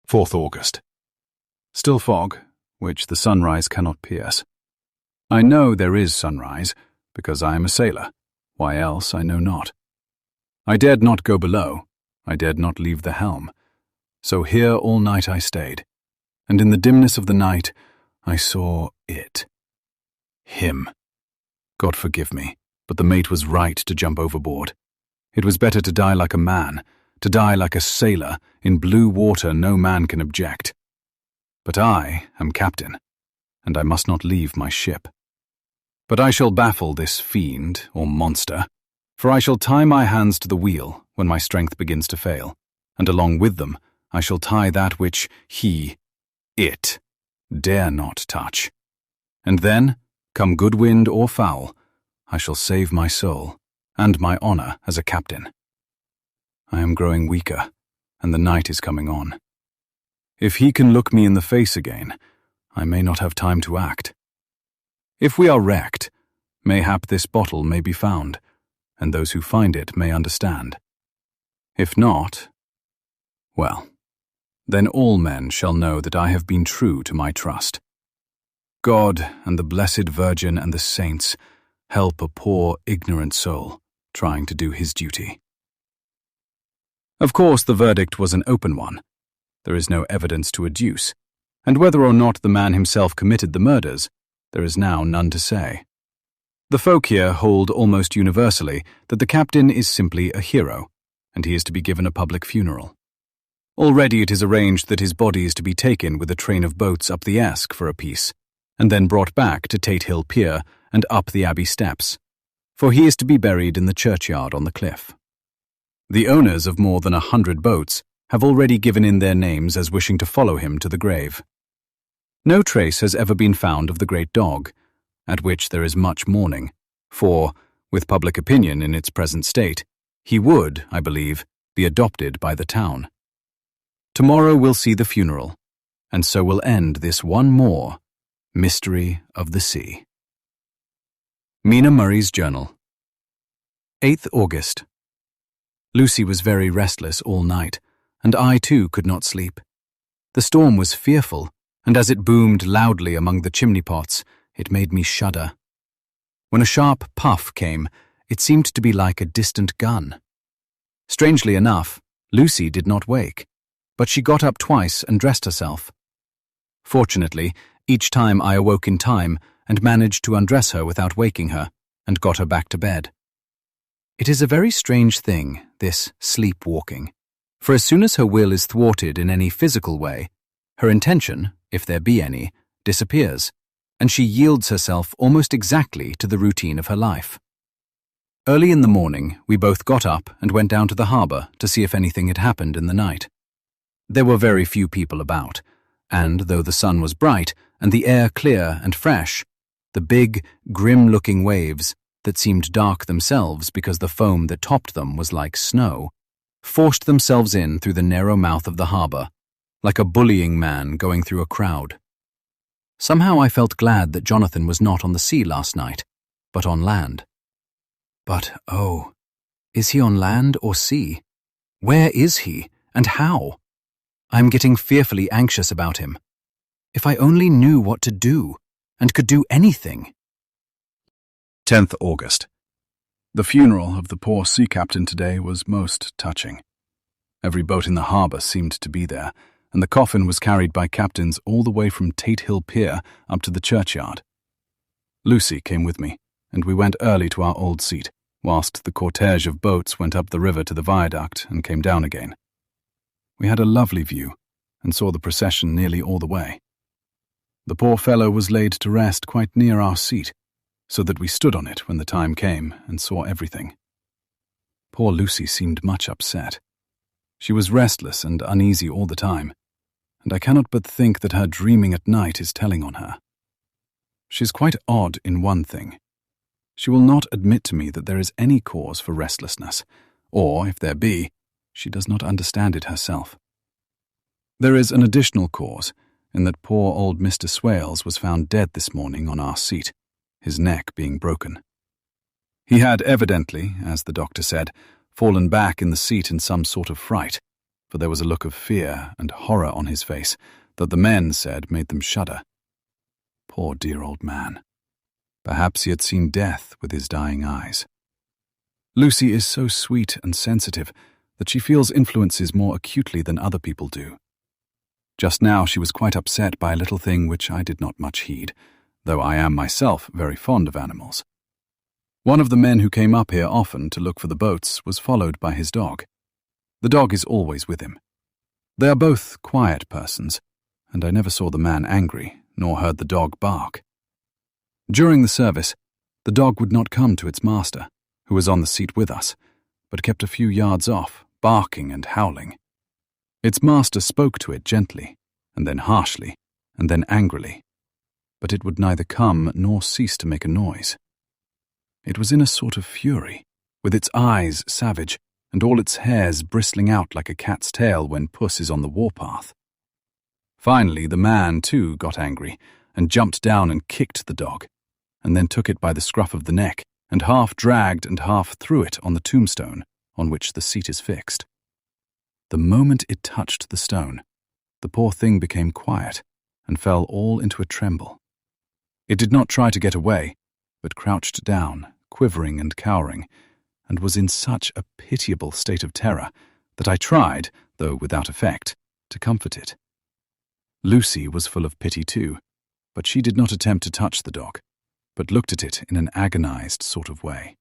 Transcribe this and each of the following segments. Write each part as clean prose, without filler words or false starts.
4th August. Still fog, which the sunrise cannot pierce. I know there is sunrise, because I am a sailor. Why else I know not. I dared not go below. I dared not leave the helm. So here all night I stayed, and in the dimness of the night I saw it. Him. God forgive me, but the mate was right to jump overboard. It was better to die like a man, to die like a sailor. In blue water no man can object. But I am captain, and I must not leave my ship. But I shall baffle this fiend or monster, for I shall tie my hands to the wheel when my strength begins to fail, and along with them I shall tie that which it, dare not touch. And then, come good wind or foul, I shall save my soul and my honor as a captain. I am growing weaker, and the night is coming on. If he can look me in the face again, I may not have time to act. If we are wrecked, mayhap this bottle may be found, and those who find it may understand. If not, well, then all men shall know that I have been true to my trust. God and the Blessed Virgin and the saints help a poor, ignorant soul trying to do his duty. Of course, the verdict was an open one. There is no evidence to adduce, and whether or not the man himself committed the murders, there is now none to say. The folk here hold almost universally that the captain is simply a hero, and he is to be given a public funeral. Already it is arranged that his body is to be taken with a train of boats up the Esk for a piece, and then brought back to Tate Hill Pier and up the Abbey steps, for he is to be buried in the churchyard on the cliff. The owners of more than 100 boats have already given in their names as wishing to follow him to the grave. No trace has ever been found of the great dog, at which there is much mourning, for, with public opinion in its present state, he would, I believe, be adopted by the town. Tomorrow we'll see the funeral, and so will end this one more mystery of the sea. Mina Murray's Journal. 8th August. Lucy was very restless all night, and I too could not sleep. The storm was fearful, and as it boomed loudly among the chimney pots, it made me shudder. When a sharp puff came, it seemed to be like a distant gun. Strangely enough, Lucy did not wake, but she got up twice and dressed herself. Fortunately, each time I awoke in time and managed to undress her without waking her, and got her back to bed. It is a very strange thing, this sleepwalking, for as soon as her will is thwarted in any physical way, her intention, if there be any, disappears, and she yields herself almost exactly to the routine of her life. Early in the morning, we both got up and went down to the harbour to see if anything had happened in the night. There were very few people about, and though the sun was bright and the air clear and fresh, the big, grim-looking waves, that seemed dark themselves because the foam that topped them was like snow, forced themselves in through the narrow mouth of the harbour, like a bullying man going through a crowd. Somehow I felt glad that Jonathan was not on the sea last night, but on land. But, oh, is he on land or sea? Where is he, and how? I am getting fearfully anxious about him. If I only knew what to do, and could do anything. 10th August. The funeral of the poor sea captain today was most touching. Every boat in the harbour seemed to be there, and the coffin was carried by captains all the way from Tate Hill Pier up to the churchyard. Lucy came with me, and we went early to our old seat, whilst the cortege of boats went up the river to the viaduct and came down again. We had a lovely view, and saw the procession nearly all the way. The poor fellow was laid to rest quite near our seat, so that we stood on it when the time came and saw everything. Poor Lucy seemed much upset. She was restless and uneasy all the time, and I cannot but think that her dreaming at night is telling on her. She is quite odd in one thing. She will not admit to me that there is any cause for restlessness, or, if there be, she does not understand it herself. There is an additional cause, in that poor old Mr. Swales was found dead this morning on our seat, his neck being broken. He had evidently, as the doctor said, fallen back in the seat in some sort of fright, for there was a look of fear and horror on his face that the men said made them shudder. Poor dear old man. Perhaps he had seen death with his dying eyes. Lucy is so sweet and sensitive that she feels influences more acutely than other people do. Just now she was quite upset by a little thing which I did not much heed, though I am myself very fond of animals. One of the men who came up here often to look for the boats was followed by his dog. The dog is always with him. They are both quiet persons, and I never saw the man angry, nor heard the dog bark. During the service, the dog would not come to its master, who was on the seat with us, but kept a few yards off, barking and howling. Its master spoke to it gently, and then harshly, and then angrily, but it would neither come nor cease to make a noise. It was in a sort of fury, with its eyes savage, and all its hairs bristling out like a cat's tail when puss is on the warpath. Finally, the man, too, got angry, and jumped down and kicked the dog, and then took it by the scruff of the neck, and half dragged and half threw it on the tombstone on which the seat is fixed. The moment it touched the stone, the poor thing became quiet, and fell all into a tremble. It did not try to get away, but crouched down, quivering and cowering, and was in such a pitiable state of terror that I tried, though without effect, to comfort it. Lucy was full of pity too, but she did not attempt to touch the dog, but looked at it in an agonized sort of way.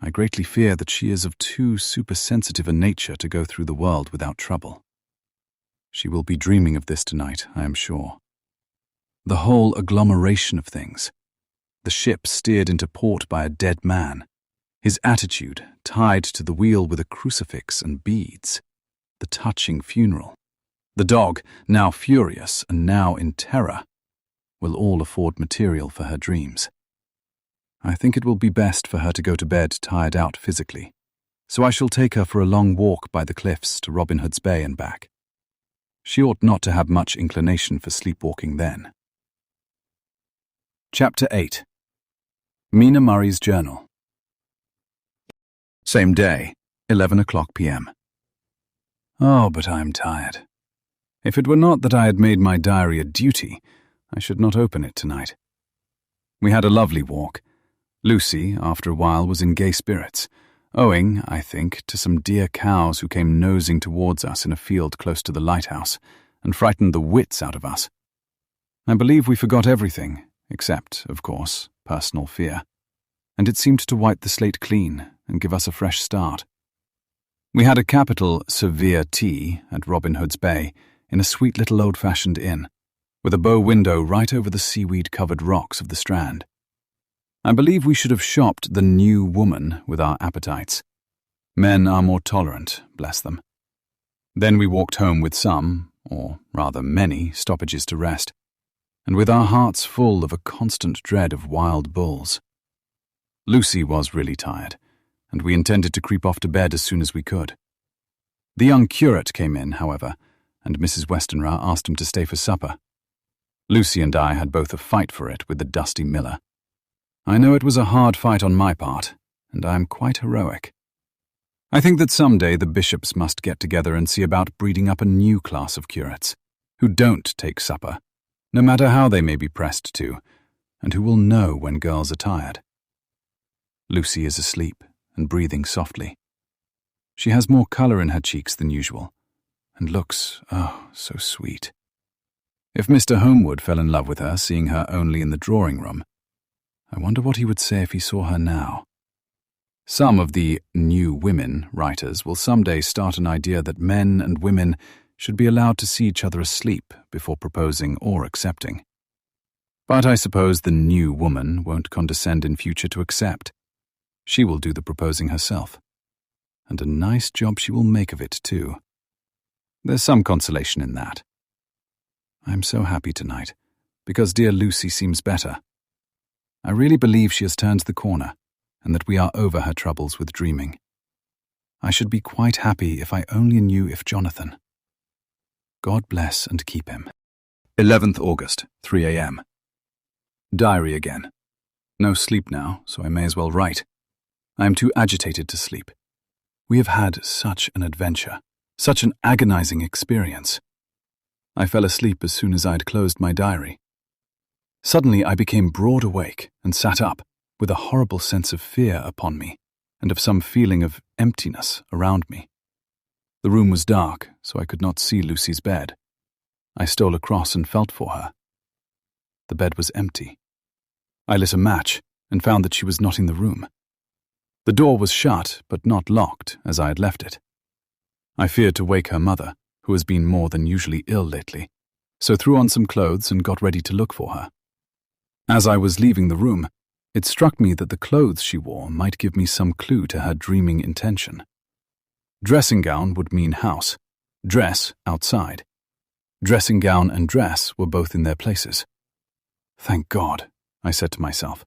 I greatly fear that she is of too supersensitive a nature to go through the world without trouble. She will be dreaming of this tonight, I am sure. The whole agglomeration of things. The ship steered into port by a dead man, his attitude tied to the wheel with a crucifix and beads, the touching funeral, the dog, now furious and now in terror, will all afford material for her dreams. I think it will be best for her to go to bed tired out physically, so I shall take her for a long walk by the cliffs to Robin Hood's Bay and back. She ought not to have much inclination for sleepwalking then. Chapter 8. Mina Murray's Journal. Same day, 11 o'clock p.m. Oh, but I am tired. If it were not that I had made my diary a duty, I should not open it tonight. We had a lovely walk. Lucy, after a while, was in gay spirits, owing, I think, to some dear cows who came nosing towards us in a field close to the lighthouse and frightened the wits out of us. I believe we forgot everything, except, of course, personal fear, and it seemed to wipe the slate clean and give us a fresh start. We had a capital severe tea at Robin Hood's Bay in a sweet little old-fashioned inn, with a bow window right over the seaweed-covered rocks of the Strand. I believe we should have shopped the New Woman with our appetites. Men are more tolerant, bless them. Then we walked home with some, or rather many, stoppages to rest, and with our hearts full of a constant dread of wild bulls. Lucy was really tired, and we intended to creep off to bed as soon as we could. The young curate came in, however, and Mrs. Westenra asked him to stay for supper. Lucy and I had both a fight for it with the dusty miller. I know it was a hard fight on my part, and I am quite heroic. I think that some day the bishops must get together and see about breeding up a new class of curates, who don't take supper, no matter how they may be pressed to, and who will know when girls are tired. Lucy is asleep and breathing softly. She has more colour in her cheeks than usual, and looks, oh, so sweet. If Mr. Homewood fell in love with her, seeing her only in the drawing-room, I wonder what he would say if he saw her now. Some of the New Women writers will someday start an idea that men and women should be allowed to see each other asleep before proposing or accepting. But I suppose the New Woman won't condescend in future to accept. She will do the proposing herself. And a nice job she will make of it, too. There's some consolation in that. I'm so happy tonight, because dear Lucy seems better. I really believe she has turned the corner, and that we are over her troubles with dreaming. I should be quite happy if I only knew if Jonathan. God bless and keep him. 11th August, 3 a.m. Diary again. No sleep now, so I may as well write. I am too agitated to sleep. We have had such an adventure, Such an agonizing experience. I fell asleep as soon as I had closed my diary. Suddenly I became broad awake and sat up, with a horrible sense of fear upon me, and of some feeling of emptiness around me. The room was dark, so I could not see Lucy's bed. I stole across and felt for her. The bed was empty. I lit a match and found that she was not in the room. The door was shut, but not locked, as I had left it. I feared to wake her mother, who has been more than usually ill lately, so threw on some clothes and got ready to look for her. As I was leaving the room, it struck me that the clothes she wore might give me some clue to her dreaming intention. Dressing gown would mean house, dress outside. Dressing gown and dress were both in their places. Thank God, I said to myself.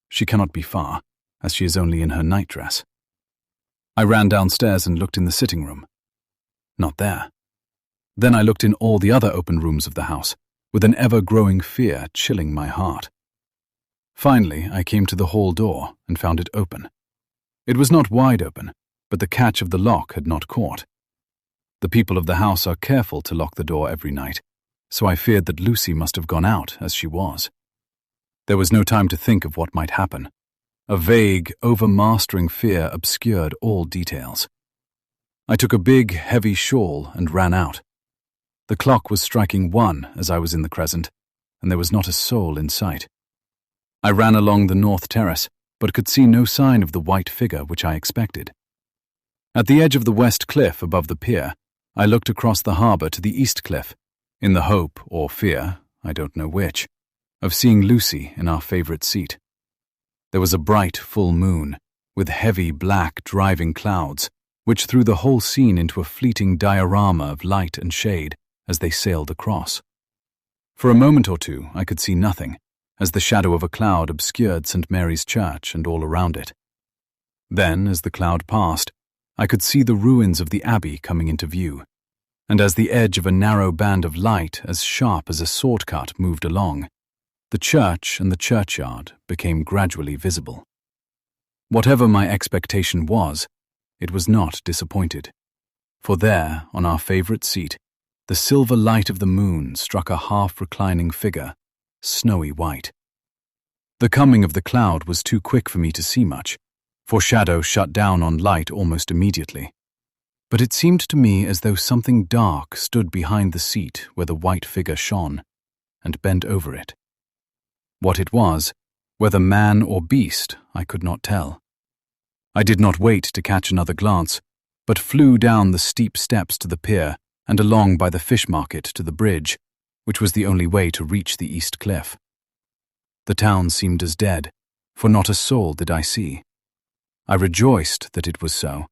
She cannot be far, as she is only in her nightdress. I ran downstairs and looked in the sitting room. Not there. Then I looked in all the other open rooms of the house, with an ever-growing fear chilling my heart. Finally, I came to the hall door and found it open. It was not wide open, but the catch of the lock had not caught. The people of the house are careful to lock the door every night, so I feared that Lucy must have gone out as she was. There was no time to think of what might happen. A vague, overmastering fear obscured all details. I took a big, heavy shawl and ran out. The clock was striking 1 as I was in the crescent, and there was not a soul in sight. I ran along the north terrace, but could see no sign of the white figure which I expected. At the edge of the west cliff above the pier, I looked across the harbour to the east cliff, in the hope, or fear, I don't know which, of seeing Lucy in our favourite seat. There was a bright full moon, with heavy black driving clouds, which threw the whole scene into a fleeting diorama of light and shade as they sailed across. For a moment or two I could see nothing, as the shadow of a cloud obscured St. Mary's Church and all around it. Then, as the cloud passed, I could see the ruins of the abbey coming into view, and as the edge of a narrow band of light as sharp as a sword cut moved along, the church and the churchyard became gradually visible. Whatever my expectation was, it was not disappointed, for there, on our favourite seat, the silver light of the moon struck a half-reclining figure, snowy white. The coming of the cloud was too quick for me to see much, for shadow shut down on light almost immediately. But it seemed to me as though something dark stood behind the seat where the white figure shone, and bent over it. What it was, whether man or beast, I could not tell. I did not wait to catch another glance, but flew down the steep steps to the pier and along by the fish market to the bridge, which was the only way to reach the east cliff. The town seemed as dead, for not a soul did I see. I rejoiced that it was so,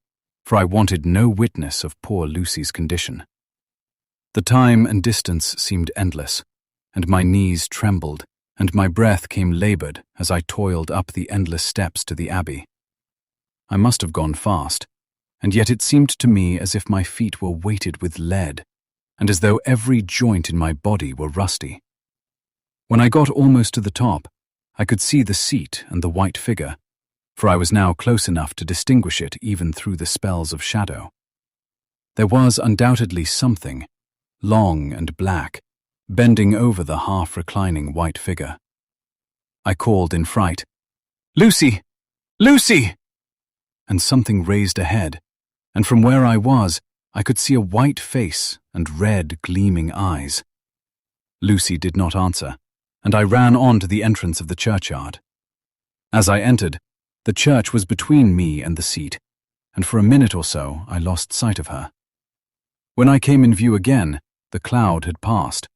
for I wanted no witness of poor Lucy's condition. The time and distance seemed endless, and my knees trembled, and my breath came laboured as I toiled up the endless steps to the abbey. I must have gone fast, and yet it seemed to me as if my feet were weighted with lead, and as though every joint in my body were rusty. When I got almost to the top, I could see the seat and the white figure, for I was now close enough to distinguish it even through the spells of shadow. There was undoubtedly something, long and black, bending over the half-reclining white figure. I called in fright, "Lucy! Lucy!" And something raised a head, and from where I was, I could see a white face and red, gleaming eyes. Lucy did not answer, and I ran on to the entrance of the churchyard. As I entered, the church was between me and the seat, and for a minute or so I lost sight of her. When I came in view again, the cloud had passed,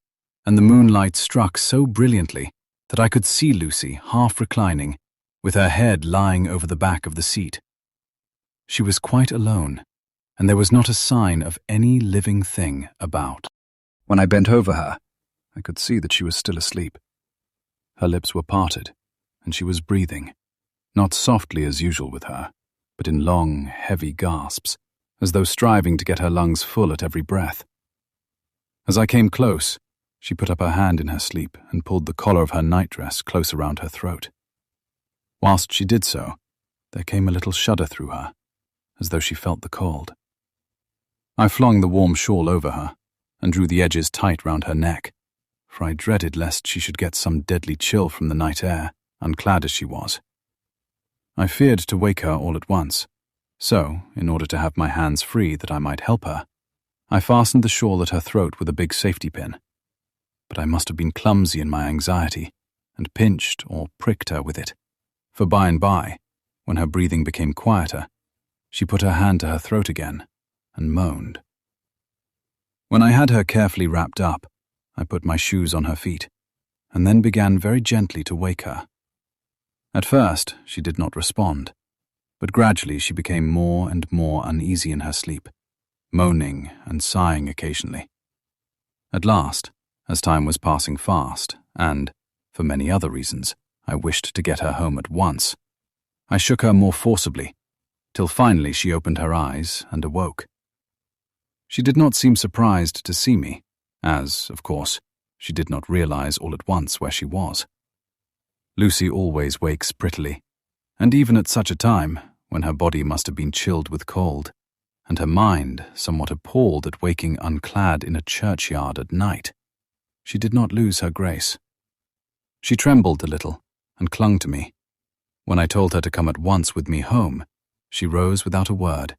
and the moonlight struck so brilliantly that I could see Lucy half reclining, with her head lying over the back of the seat. She was quite alone, and there was not a sign of any living thing about. When I bent over her, I could see that she was still asleep. Her lips were parted, and she was breathing, not softly as usual with her, but in long, heavy gasps, as though striving to get her lungs full at every breath. As I came close, she put up her hand in her sleep and pulled the collar of her nightdress close around her throat. Whilst she did so, there came a little shudder through her, as though she felt the cold. I flung the warm shawl over her and drew the edges tight round her neck, for I dreaded lest she should get some deadly chill from the night air, unclad as she was. I feared to wake her all at once, so, in order to have my hands free that I might help her, I fastened the shawl at her throat with a big safety pin. But I must have been clumsy in my anxiety, and pinched or pricked her with it, for by and by, when her breathing became quieter, she put her hand to her throat again and moaned. When I had her carefully wrapped up, I put my shoes on her feet, and then began very gently to wake her. At first, she did not respond, but gradually she became more and more uneasy in her sleep, moaning and sighing occasionally. At last, as time was passing fast, and, for many other reasons, I wished to get her home at once, I shook her more forcibly, till finally she opened her eyes and awoke. She did not seem surprised to see me, as, of course, she did not realize all at once where she was. Lucy always wakes prettily, and even at such a time, when her body must have been chilled with cold, and her mind somewhat appalled at waking unclad in a churchyard at night, she did not lose her grace. She trembled a little and clung to me. When I told her to come at once with me home, she rose without a word,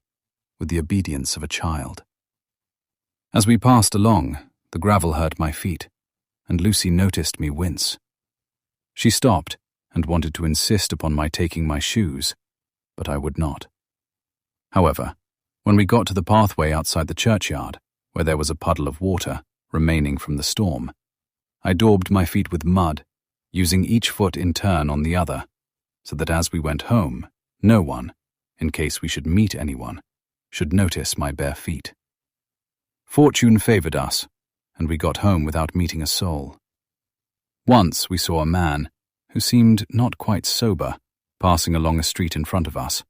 with the obedience of a child. As we passed along, the gravel hurt my feet, and Lucy noticed me wince. She stopped and wanted to insist upon my taking my shoes, but I would not. However, when we got to the pathway outside the churchyard, where there was a puddle of water remaining from the storm, I daubed my feet with mud, using each foot in turn on the other, so that as we went home, no one, in case we should meet anyone, should notice my bare feet. Fortune favored us, and we got home without meeting a soul. Once we saw a man, who seemed not quite sober, passing along a street in front of us,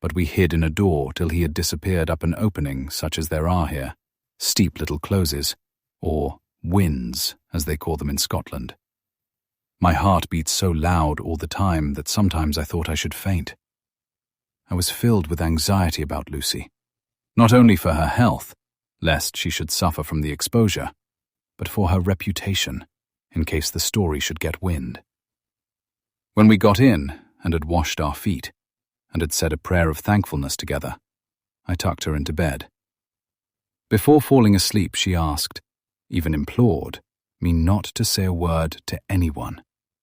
but we hid in a door till he had disappeared up an opening such as there are here, steep little closes, or winds, as they call them in Scotland. My heart beat so loud all the time that sometimes I thought I should faint. I was filled with anxiety about Lucy, not only for her health, lest she should suffer from the exposure, but for her reputation, in case the story should get wind. When we got in and had washed our feet, and had said a prayer of thankfulness together, I tucked her into bed. Before falling asleep, she asked, even implored, me not to say a word to anyone,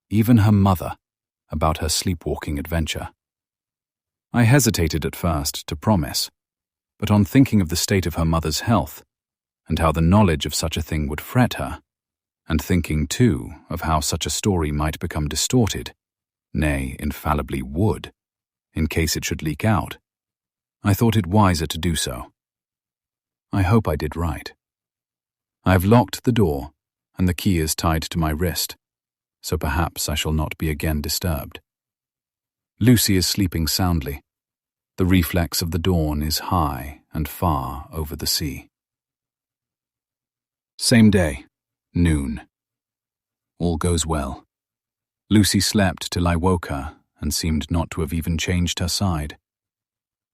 even her mother, about her sleepwalking adventure. I hesitated at first to promise, but on thinking of the state of her mother's health, and how the knowledge of such a thing would fret her, and thinking, too, of how such a story might become distorted, nay, infallibly would, in case it should leak out, I thought it wiser to do so. I hope I did right. I have locked the door, and the key is tied to my wrist, so perhaps I shall not be again disturbed. Lucy is sleeping soundly. The reflex of the dawn is high and far over the sea. Same day, noon. All goes well. Lucy slept till I woke her and seemed not to have even changed her side.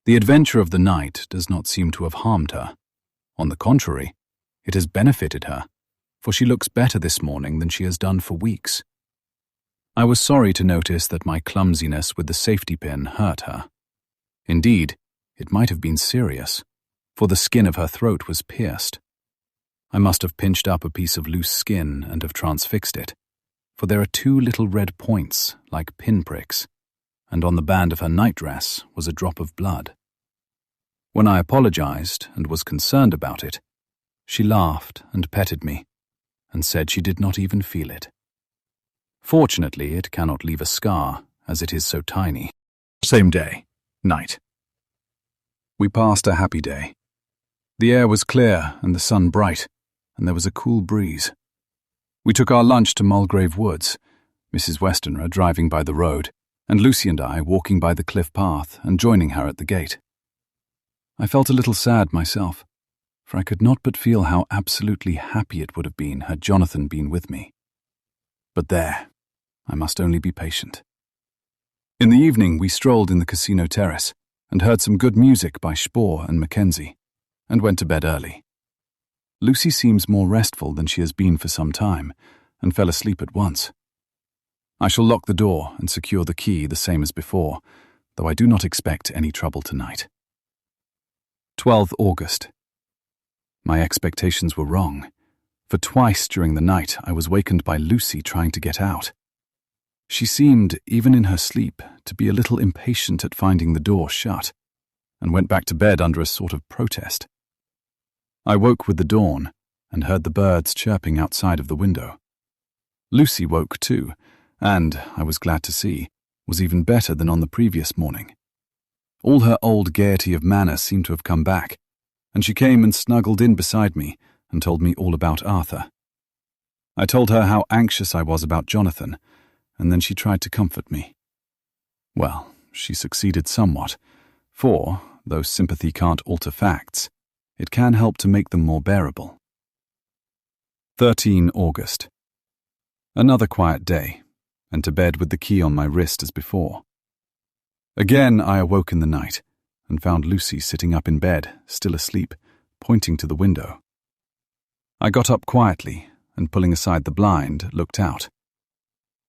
The adventure of the night does not seem to have harmed her. On the contrary, it has benefited her, for she looks better this morning than she has done for weeks. I was sorry to notice that my clumsiness with the safety pin hurt her. Indeed, it might have been serious, for the skin of her throat was pierced. I must have pinched up a piece of loose skin and have transfixed it, for there are 2 little red points, like pinpricks, and on the band of her nightdress was a drop of blood. When I apologized and was concerned about it, she laughed and petted me, and said she did not even feel it. Fortunately, it cannot leave a scar, as it is so tiny. Same day, night. We passed a happy day. The air was clear and the sun bright, and there was a cool breeze. We took our lunch to Mulgrave Woods, Mrs. Westenra driving by the road, and Lucy and I walking by the cliff path and joining her at the gate. I felt a little sad myself, for I could not but feel how absolutely happy it would have been had Jonathan been with me. But there, I must only be patient. In the evening we strolled in the casino terrace and heard some good music by Spohr and Mackenzie. and went to bed early. Lucy seems more restful than she has been for some time, and fell asleep at once. I shall lock the door and secure the key the same as before, though I do not expect any trouble tonight. 12th August. My expectations were wrong, for twice during the night I was wakened by Lucy trying to get out. She seemed, even in her sleep, to be a little impatient at finding the door shut, and went back to bed under a sort of protest. I woke with the dawn and heard the birds chirping outside of the window. Lucy woke too, and, I was glad to see, was even better than on the previous morning. All her old gaiety of manner seemed to have come back, and she came and snuggled in beside me and told me all about Arthur. I told her how anxious I was about Jonathan, and then she tried to comfort me. Well, she succeeded somewhat, for, though sympathy can't alter facts, it can help to make them more bearable. 13 August. Another quiet day, and to bed with the key on my wrist as before. Again I awoke in the night, and found Lucy sitting up in bed, still asleep, pointing to the window. I got up quietly, and pulling aside the blind, looked out.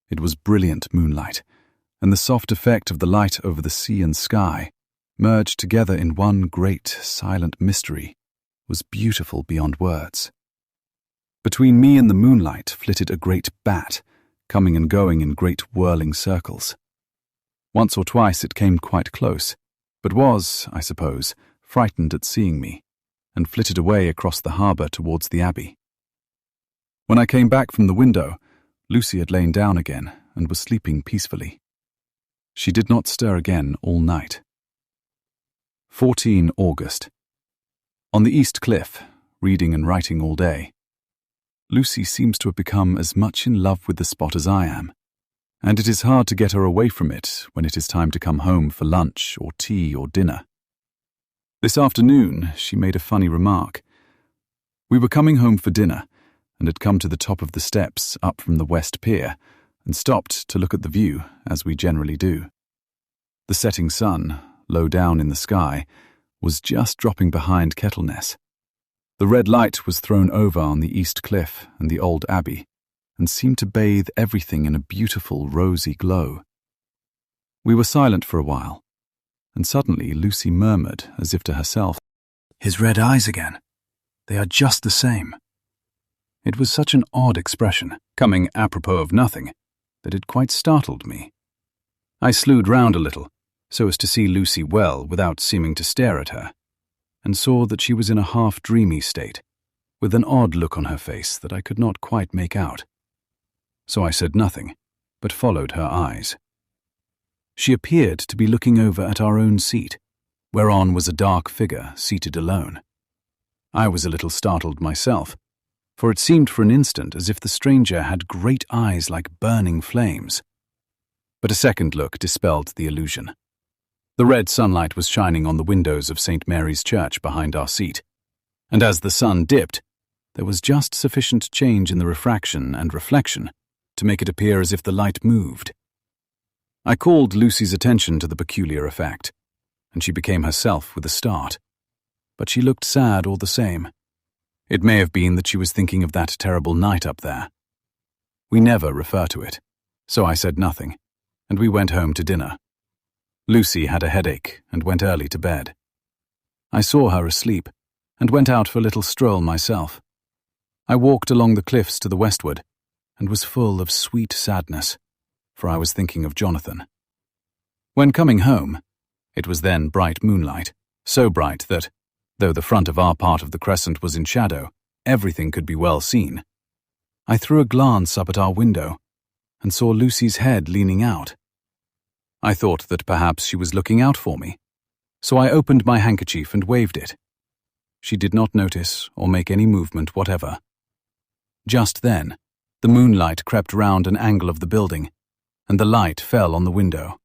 It was brilliant moonlight, and the soft effect of the light over the sea and sky, merged together in one great, silent mystery, was beautiful beyond words. Between me and the moonlight flitted a great bat, coming and going in great whirling circles. Once or twice it came quite close, but was, I suppose, frightened at seeing me, and flitted away across the harbour towards the abbey. When I came back from the window, Lucy had lain down again and was sleeping peacefully. She did not stir again all night. 14 August. On the East Cliff, reading and writing all day. Lucy seems to have become as much in love with the spot as I am, and it is hard to get her away from it when it is time to come home for lunch or tea or dinner. This afternoon she made a funny remark. We were coming home for dinner, and had come to the top of the steps up from the West Pier, and stopped to look at the view, as we generally do. The setting sun, low down in the sky, was just dropping behind Kettleness. The red light was thrown over on the East Cliff and the old abbey, and seemed to bathe everything in a beautiful rosy glow. We were silent for a while, and suddenly Lucy murmured, as if to herself, "His red eyes again. They are just the same." It was such an odd expression, coming apropos of nothing, that it quite startled me. I slewed round a little, so as to see Lucy well without seeming to stare at her, and saw that she was in a half-dreamy state, with an odd look on her face that I could not quite make out. So I said nothing, but followed her eyes. She appeared to be looking over at our own seat, whereon was a dark figure seated alone. I was a little startled myself, for it seemed for an instant as if the stranger had great eyes like burning flames. But a second look dispelled the illusion. The red sunlight was shining on the windows of St. Mary's Church behind our seat, and as the sun dipped, there was just sufficient change in the refraction and reflection to make it appear as if the light moved. I called Lucy's attention to the peculiar effect, and she became herself with a start, but she looked sad all the same. It may have been that she was thinking of that terrible night up there. We never refer to it, so I said nothing, and we went home to dinner. Lucy had a headache and went early to bed. I saw her asleep, and went out for a little stroll myself. I walked along the cliffs to the westward, and was full of sweet sadness, for I was thinking of Jonathan. When coming home, it was then bright moonlight, so bright that, though the front of our part of the crescent was in shadow, everything could be well seen. I threw a glance up at our window, and saw Lucy's head leaning out. I thought that perhaps she was looking out for me, so I opened my handkerchief and waved it. She did not notice or make any movement whatever. Just then, the moonlight crept round an angle of the building, and the light fell on the window.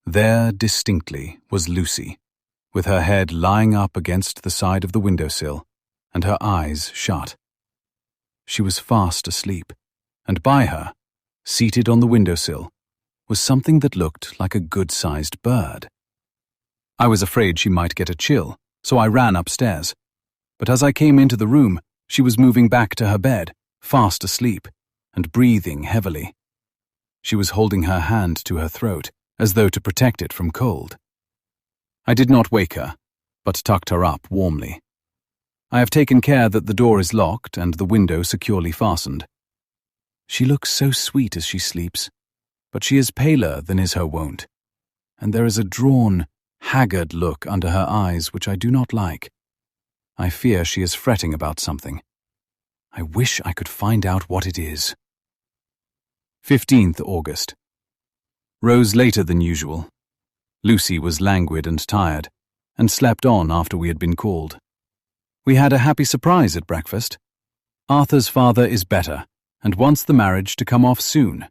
There, distinctly, was Lucy, with her head lying up against the side of the windowsill, and her eyes shut. She was fast asleep, and by her, seated on the windowsill, was something that looked like a good-sized bird. I was afraid she might get a chill, so I ran upstairs. But as I came into the room, she was moving back to her bed, fast asleep, and breathing heavily. She was holding her hand to her throat, as though to protect it from cold. I did not wake her, but tucked her up warmly. I have taken care that the door is locked and the window securely fastened. She looks so sweet as she sleeps, but she is paler than is her wont, and there is a drawn, haggard look under her eyes which I do not like. I fear she is fretting about something. I wish I could find out what it is. 15th August. Rose later than usual. Lucy was languid and tired, and slept on after we had been called. We had a happy surprise at breakfast. Arthur's father is better, and wants the marriage to come off soon.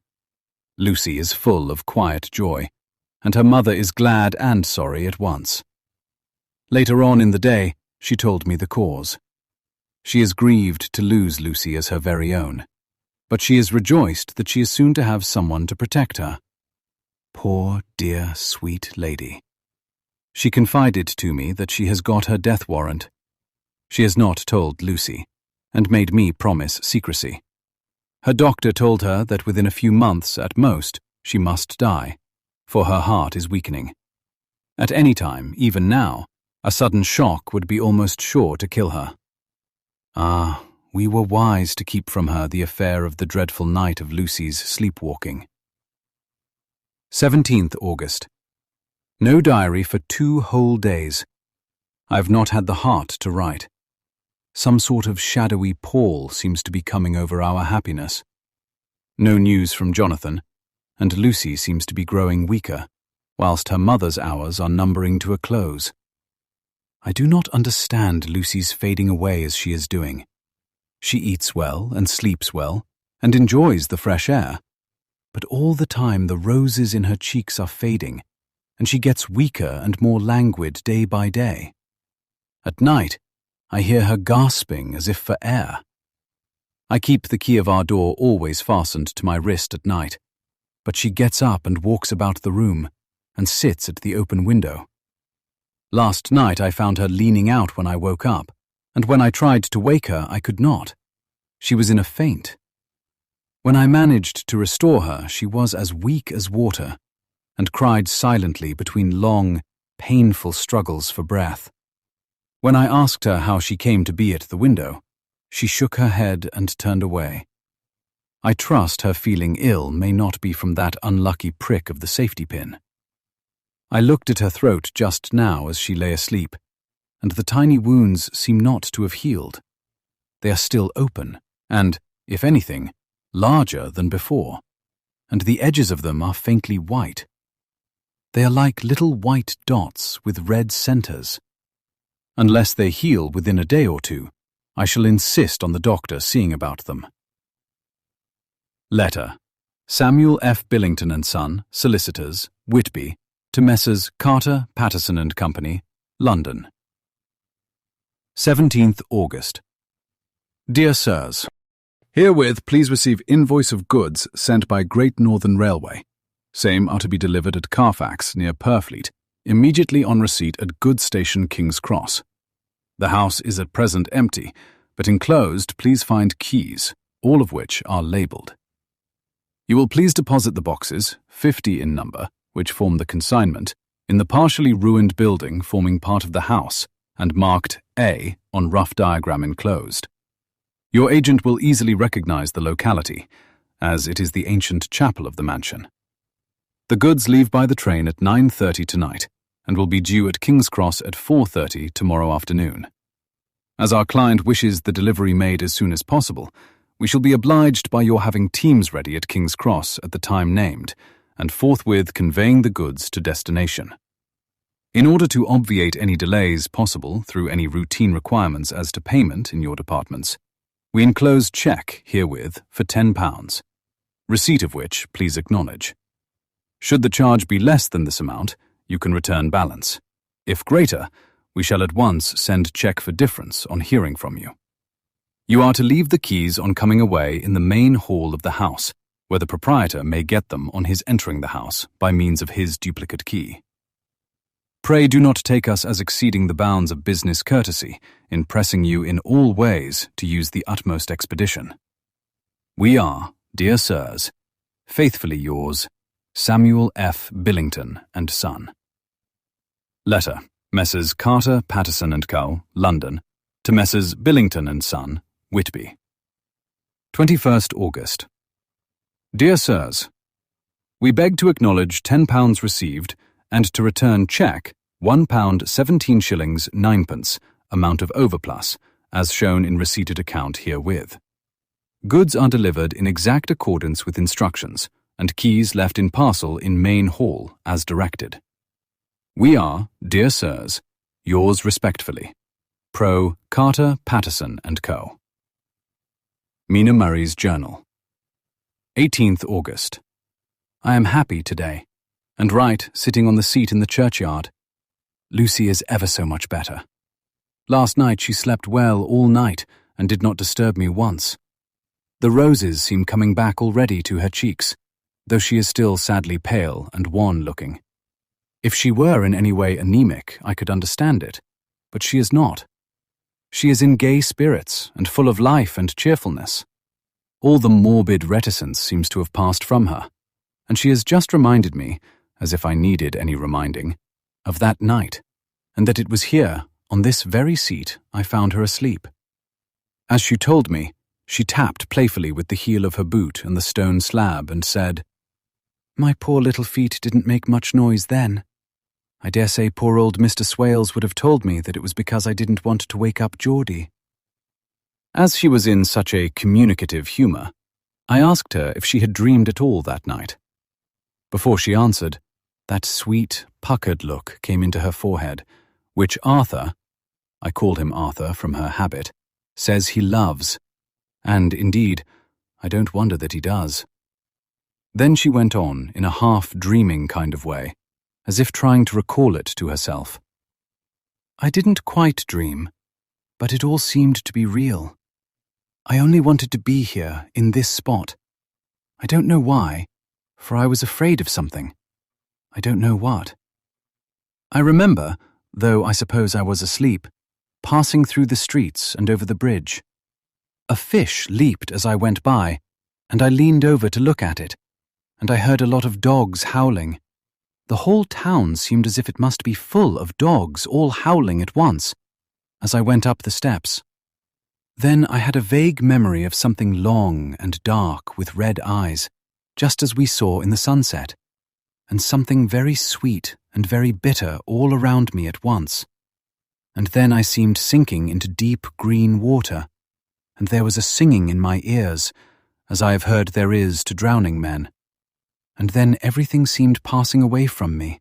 Lucy is full of quiet joy, and her mother is glad and sorry at once. Later on in the day, she told me the cause. She is grieved to lose Lucy as her very own, but she is rejoiced that she is soon to have someone to protect her. Poor, dear, sweet lady. She confided to me that she has got her death warrant. She has not told Lucy, and made me promise secrecy. Her doctor told her that within a few months at most she must die, for her heart is weakening. At any time, even now, a sudden shock would be almost sure to kill her. Ah, we were wise to keep from her the affair of the dreadful night of Lucy's sleepwalking. 17th August. No diary for 2 whole days. I have not had the heart to write. Some sort of shadowy pall seems to be coming over our happiness. No news from Jonathan, and Lucy seems to be growing weaker, whilst her mother's hours are numbering to a close. I do not understand Lucy's fading away as she is doing. She eats well and sleeps well, and enjoys the fresh air, but all the time the roses in her cheeks are fading, and she gets weaker and more languid day by day. At night, I hear her gasping as if for air. I keep the key of our door always fastened to my wrist at night, but she gets up and walks about the room, and sits at the open window. Last night I found her leaning out when I woke up, and when I tried to wake her I could not. She was in a faint. When I managed to restore her, she was as weak as water, and cried silently between long, painful struggles for breath. When I asked her how she came to be at the window, she shook her head and turned away. I trust her feeling ill may not be from that unlucky prick of the safety pin. I looked at her throat just now as she lay asleep, and the tiny wounds seem not to have healed. They are still open, and, if anything, larger than before, and the edges of them are faintly white. They are like little white dots with red centers. Unless they heal within a day or two, I shall insist on the doctor seeing about them. Letter. Samuel F. Billington and Son, Solicitors, Whitby, to Messrs. Carter, Patterson and Company, London. 17th August. Dear Sirs, herewith please receive invoice of goods sent by Great Northern Railway. Same are to be delivered at Carfax, near Purfleet, immediately on receipt at Goods Station, King's Cross. The house is at present empty, but enclosed please find keys, all of which are labelled. You will please deposit the boxes, 50 in number, which form the consignment, in the partially ruined building forming part of the house, and marked A on rough diagram enclosed. Your agent will easily recognize the locality, as it is the ancient chapel of the mansion. The goods leave by the train at 9:30 tonight, and will be due at King's Cross at 4:30 tomorrow afternoon. As our client wishes the delivery made as soon as possible, we shall be obliged by your having teams ready at King's Cross at the time named, and forthwith conveying the goods to destination. In order to obviate any delays possible through any routine requirements as to payment in your departments, we enclose cheque herewith for £10, receipt of which please acknowledge. Should the charge be less than this amount, you can return balance. If greater, we shall at once send cheque for difference on hearing from you. You are to leave the keys on coming away in the main hall of the house, where the proprietor may get them on his entering the house by means of his duplicate key. Pray do not take us as exceeding the bounds of business courtesy in pressing you in all ways to use the utmost expedition. We are, dear sirs, faithfully yours, Samuel F. Billington and Son. Letter, Messrs. Carter, Patterson and Co., London, to Messrs. Billington and Son, Whitby. 21st August. Dear Sirs, we beg to acknowledge £10 received and to return cheque £1 17 shillings 9pence, amount of overplus, as shown in receipted account herewith. Goods are delivered in exact accordance with instructions, and keys left in parcel in main hall as directed. We are, dear sirs, yours respectfully, Pro. Carter, Patterson and Co. Mina Murray's Journal. 18th August. I am happy today, and right sitting on the seat in the churchyard. Lucy is ever so much better. Last night she slept well all night and did not disturb me once. The roses seem coming back already to her cheeks, though she is still sadly pale and wan-looking. If she were in any way anemic, I could understand it, but she is not. She is in gay spirits and full of life and cheerfulness. All the morbid reticence seems to have passed from her, and she has just reminded me, as if I needed any reminding, of that night, and that it was here, on this very seat, I found her asleep. As she told me, she tapped playfully with the heel of her boot on the stone slab and said, "My poor little feet didn't make much noise then. I dare say poor old Mr. Swales would have told me that it was because I didn't want to wake up Geordie." As she was in such a communicative humour, I asked her if she had dreamed at all that night. Before she answered, that sweet, puckered look came into her forehead, which Arthur, I called him Arthur from her habit, says he loves, and, indeed, I don't wonder that he does. Then she went on in a half-dreaming kind of way, as if trying to recall it to herself. I didn't quite dream, but it all seemed to be real. I only wanted to be here, in this spot. I don't know why, for I was afraid of something. I don't know what. I remember, though I suppose I was asleep, passing through the streets and over the bridge. A fish leaped as I went by, and I leaned over to look at it, and I heard a lot of dogs howling. The whole town seemed as if it must be full of dogs all howling at once, as I went up the steps. Then I had a vague memory of something long and dark with red eyes, just as we saw in the sunset, and something very sweet and very bitter all around me at once. And then I seemed sinking into deep green water, and there was a singing in my ears, as I have heard there is to drowning men. And then everything seemed passing away from me.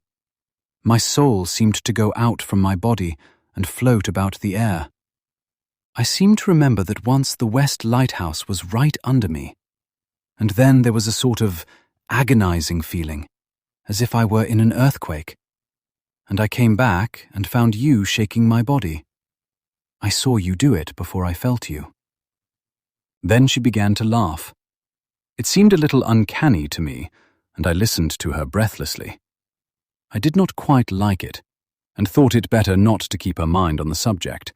My soul seemed to go out from my body and float about the air. I seem to remember that once the West Lighthouse was right under me, and then there was a sort of agonizing feeling, as if I were in an earthquake, and I came back and found you shaking my body. I saw you do it before I felt you. Then she began to laugh. It seemed a little uncanny to me, and I listened to her breathlessly. I did not quite like it, and thought it better not to keep her mind on the subject,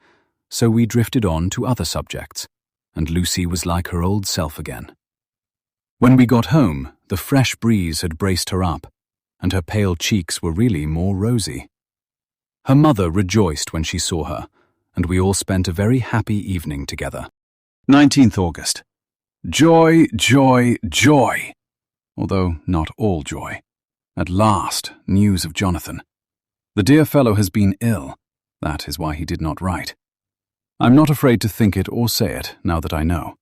so we drifted on to other subjects, and Lucy was like her old self again. When we got home, the fresh breeze had braced her up, and her pale cheeks were really more rosy. Her mother rejoiced when she saw her, and we all spent a very happy evening together. 19th August. Joy, joy, joy! Although not all joy. At last, news of Jonathan. The dear fellow has been ill. That is why he did not write. I'm not afraid to think it or say it, now that I know.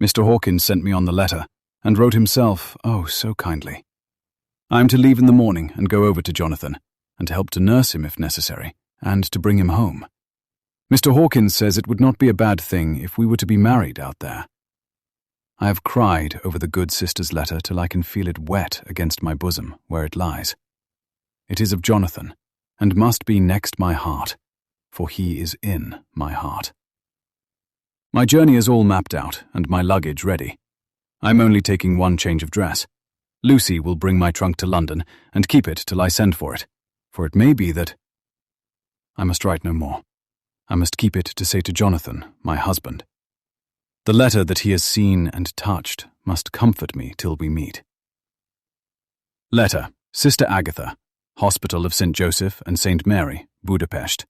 Mr. Hawkins sent me on the letter, and wrote himself, oh, so kindly. I am to leave in the morning and go over to Jonathan, and to help to nurse him if necessary, and to bring him home. Mr. Hawkins says it would not be a bad thing if we were to be married out there. I have cried over the good sister's letter till I can feel it wet against my bosom where it lies. It is of Jonathan, and must be next my heart, for he is in my heart. My journey is all mapped out, and my luggage ready. I'm only taking one change of dress. Lucy will bring my trunk to London, and keep it till I send for it it may be that, I must write no more. I must keep it to say to Jonathan, my husband. The letter that he has seen and touched must comfort me till we meet. Letter, Sister Agatha, Hospital of St. Joseph and St. Mary, Budapest,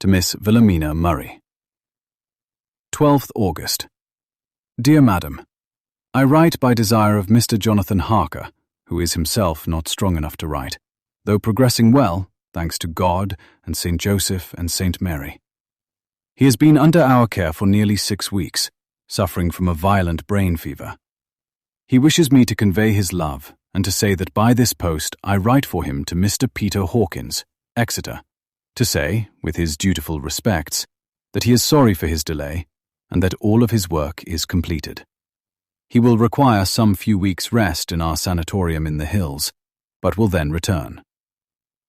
to Miss Wilhelmina Murray. 12th August. Dear Madam, I write by desire of Mr. Jonathan Harker, who is himself not strong enough to write, though progressing well, thanks to God and St. Joseph and St. Mary. He has been under our care for nearly 6 weeks, suffering from a violent brain fever. He wishes me to convey his love and to say that by this post I write for him to Mr. Peter Hawkins, Exeter, to say, with his dutiful respects, that he is sorry for his delay and that all of his work is completed. He will require some few weeks' rest in our sanatorium in the hills, but will then return.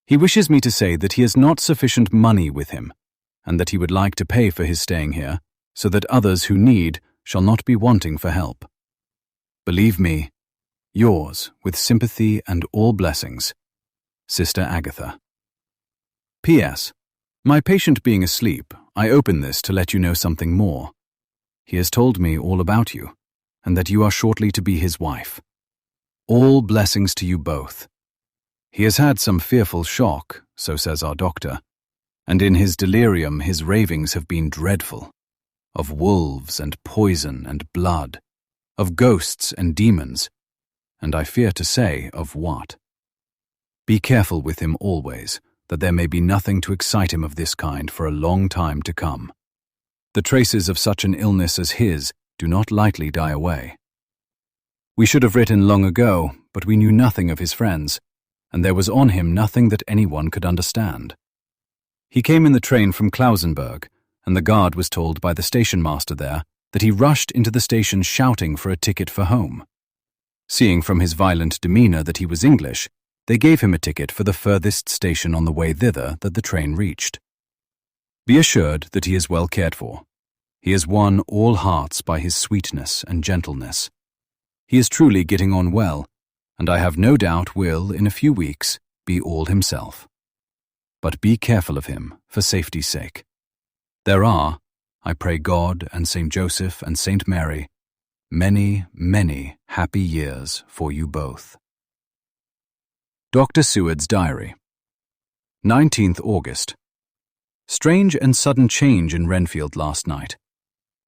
He wishes me to say that he has not sufficient money with him, and that he would like to pay for his staying here, so that others who need shall not be wanting for help. Believe me, yours, with sympathy and all blessings, Sister Agatha. P.S. My patient being asleep, I open this to let you know something more. He has told me all about you, and that you are shortly to be his wife. All blessings to you both. He has had some fearful shock, so says our doctor, and in his delirium his ravings have been dreadful, of wolves and poison and blood, of ghosts and demons, and I fear to say of what. Be careful with him always, that there may be nothing to excite him of this kind for a long time to come. The traces of such an illness as his do not lightly die away. We should have written long ago, but we knew nothing of his friends, and there was on him nothing that anyone could understand. He came in the train from Klausenburg, and the guard was told by the station master there that he rushed into the station shouting for a ticket for home. Seeing from his violent demeanour that he was English, they gave him a ticket for the furthest station on the way thither that the train reached. Be assured that he is well cared for. He has won all hearts by his sweetness and gentleness. He is truly getting on well, and I have no doubt will, in a few weeks, be all himself. But be careful of him, for safety's sake. There are, I pray God and St. Joseph and St. Mary, many, many happy years for you both. Dr. Seward's Diary. 19th August. Strange and sudden change in Renfield last night.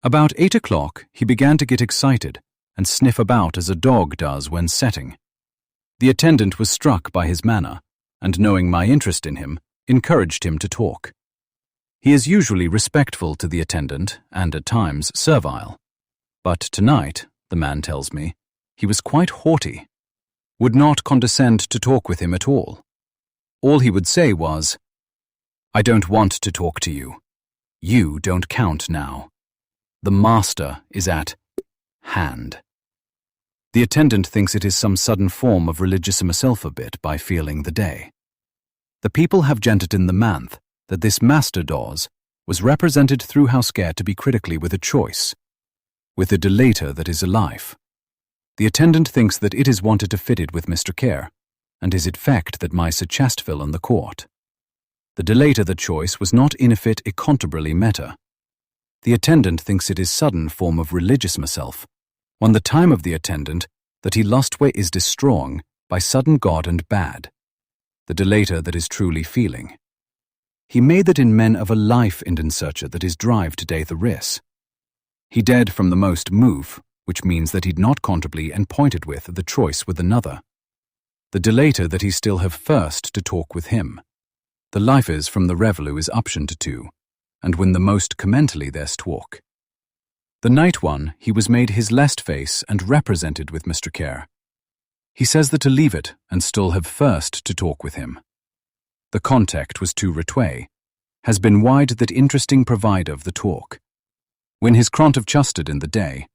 About 8 o'clock he began to get excited and sniff about as a dog does when setting. The attendant was struck by his manner, and knowing my interest in him, encouraged him to talk. He is usually respectful to the attendant and at times servile. But tonight, the man tells me, he was quite haughty, would not condescend to talk with him at all. All he would say was, "I don't want to talk to you. You don't count now. The master is at hand." The attendant thinks it is some sudden form of religissima alphabet by feeling the day. The people have gented in the manth that this master does was represented through housecare to be critically with a choice, with a delator that is a life. The attendant thinks that it is wanted to fit it with Mr. Care, and is it fact that my Sir Chasteville in the court. The delator the choice was not inefit e contebrally meta. The attendant thinks it is sudden form of religious myself, when the time of the attendant that he lost way is distrong by sudden God and bad, the delator that is truly feeling. He made that in men of a life in searcher that is drive today the ris. He dead from the most move, which means that he'd not contribly and pointed with the choice with another. The delator that he still have first to talk with him. The lifers from the revelu is option to two, and when the most commentally there's talk. The night one, he was made his lest face and represented with Mr. Care. He says that to leave it and still have first to talk with him. The contact was too retway, has been wide that interesting provide of the talk. When his cront of chusted in the day,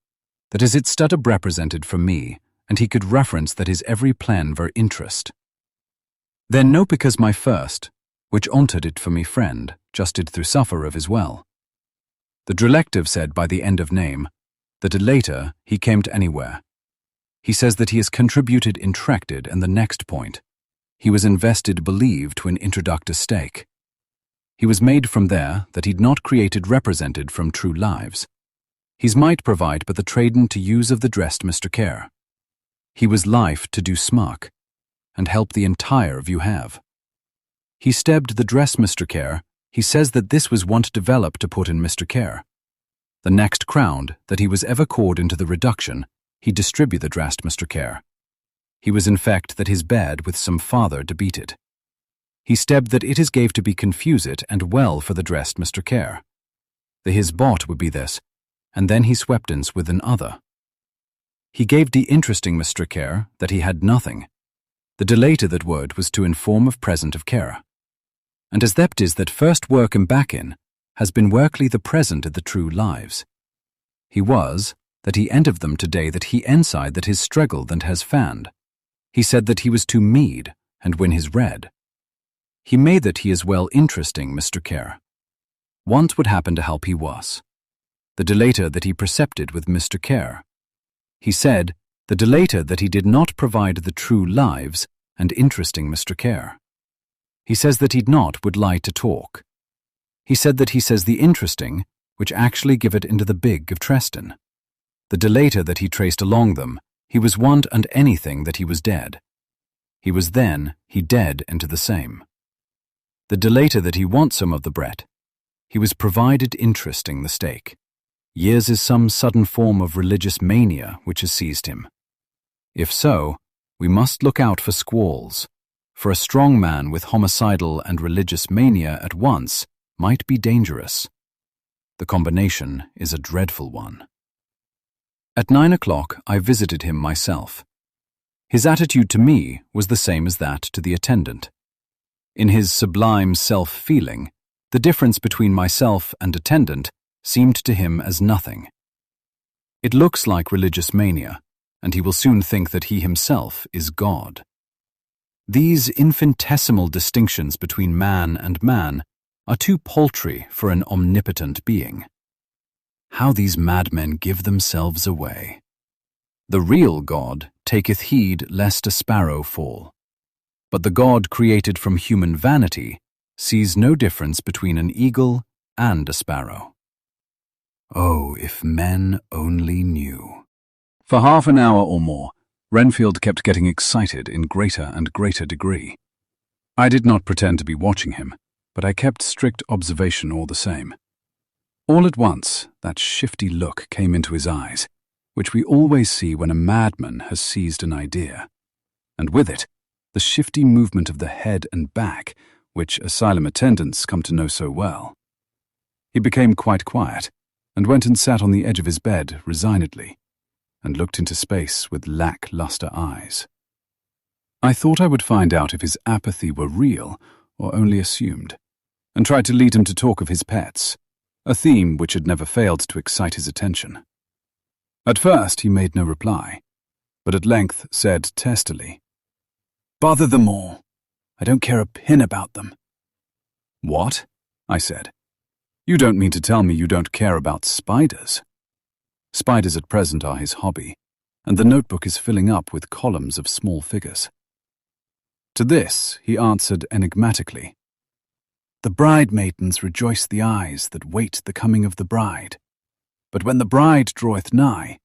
that is it stud up represented for me, and he could reference that his every plan ver interest. Then no because my first, which onted it for me friend, justed through suffer of his well. The drelective said by the end of name, that later he came to anywhere. He says that he has contributed intracted and the next point. He was invested believed when introduct a stake. He was made from there that he'd not created represented from true lives. He's might provide but the traden to use of the dressed Mr. Care. He was life to do smark, and help the entire view have. He stebbed the dress Mr. Care, he says that this was one to develop to put in Mr. Care. The next crowned that he was ever called into the reduction, he distribute the dressed Mr. Care. He was infect that his bed with some father debeated. He stebbed that it is gave to be confused and well for the dressed Mr. Care. The his bought would be this, and then he sweptens with an other. He gave the interesting Mr. Care that he had nothing. The delay to that word was to inform of present of care. And as that is that first work him back in, has been workly the present of the true lives. He was, that he end of them today that he inside that his struggled and has fanned. He said that he was to mead, and win his red. He made that he is well interesting, Mr. Care. Want would happen to help he was. The delater that he percepted with Mr. Care. He said, the delater that he did not provide the true lives and interesting Mr. Care. He says that he'd not would lie to talk. He said that he says the interesting, which actually give it into the big of Treston. The delater that he traced along them, he was want and anything that he was dead. He was then, he dead into the same. The delater that he want some of the Brett, he was provided interesting the stake. Years is some sudden form of religious mania which has seized him. If so, we must look out for squalls, for a strong man with homicidal and religious mania at once might be dangerous. The combination is a dreadful one. At 9 o'clock I visited him myself. His attitude to me was the same as that to the attendant. In his sublime self-feeling, the difference between myself and attendant seemed to him as nothing. It looks like religious mania, and he will soon think that he himself is God. These infinitesimal distinctions between man and man are too paltry for an omnipotent being. How these madmen give themselves away. The real God taketh heed lest a sparrow fall. But the God created from human vanity sees no difference between an eagle and a sparrow. Oh, if men only knew. For half an hour or more, Renfield kept getting excited in greater and greater degree. I did not pretend to be watching him, but I kept strict observation all the same. All at once, that shifty look came into his eyes, which we always see when a madman has seized an idea, and with it, the shifty movement of the head and back, which asylum attendants come to know so well. He became quite quiet, and went and sat on the edge of his bed resignedly, and looked into space with lack-luster eyes. I thought I would find out if his apathy were real or only assumed, and tried to lead him to talk of his pets, a theme which had never failed to excite his attention. At first he made no reply, but at length said testily, "Bother them all. I don't care a pin about them." "What?" I said. "You don't mean to tell me you don't care about spiders?" Spiders at present are his hobby, and the notebook is filling up with columns of small figures. To this he answered enigmatically, "The bride-maidens rejoice the eyes that wait the coming of the bride. But when the bride draweth nigh,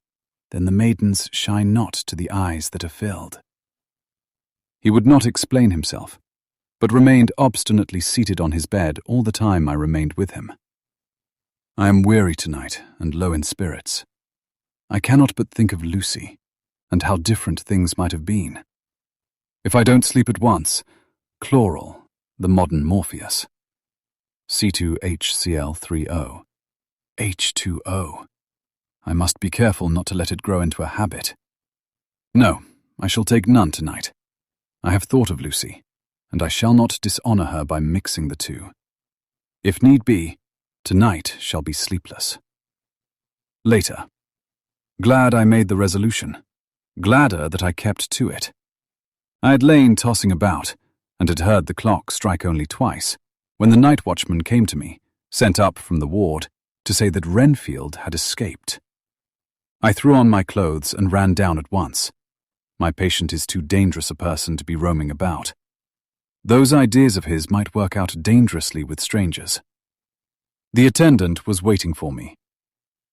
then the maidens shine not to the eyes that are filled." He would not explain himself, but remained obstinately seated on his bed all the time I remained with him. I am weary tonight and low in spirits. I cannot but think of Lucy, and how different things might have been. If I don't sleep at once, chloral, the modern Morpheus. C2HCl3O. H2O. I must be careful not to let it grow into a habit. No, I shall take none tonight. I have thought of Lucy, and I shall not dishonor her by mixing the two. If need be, tonight shall be sleepless. Later. Glad I made the resolution. Gladder that I kept to it. I had lain tossing about, and had heard the clock strike only twice, when the night watchman came to me, sent up from the ward, to say that Renfield had escaped. I threw on my clothes and ran down at once. My patient is too dangerous a person to be roaming about. Those ideas of his might work out dangerously with strangers. The attendant was waiting for me.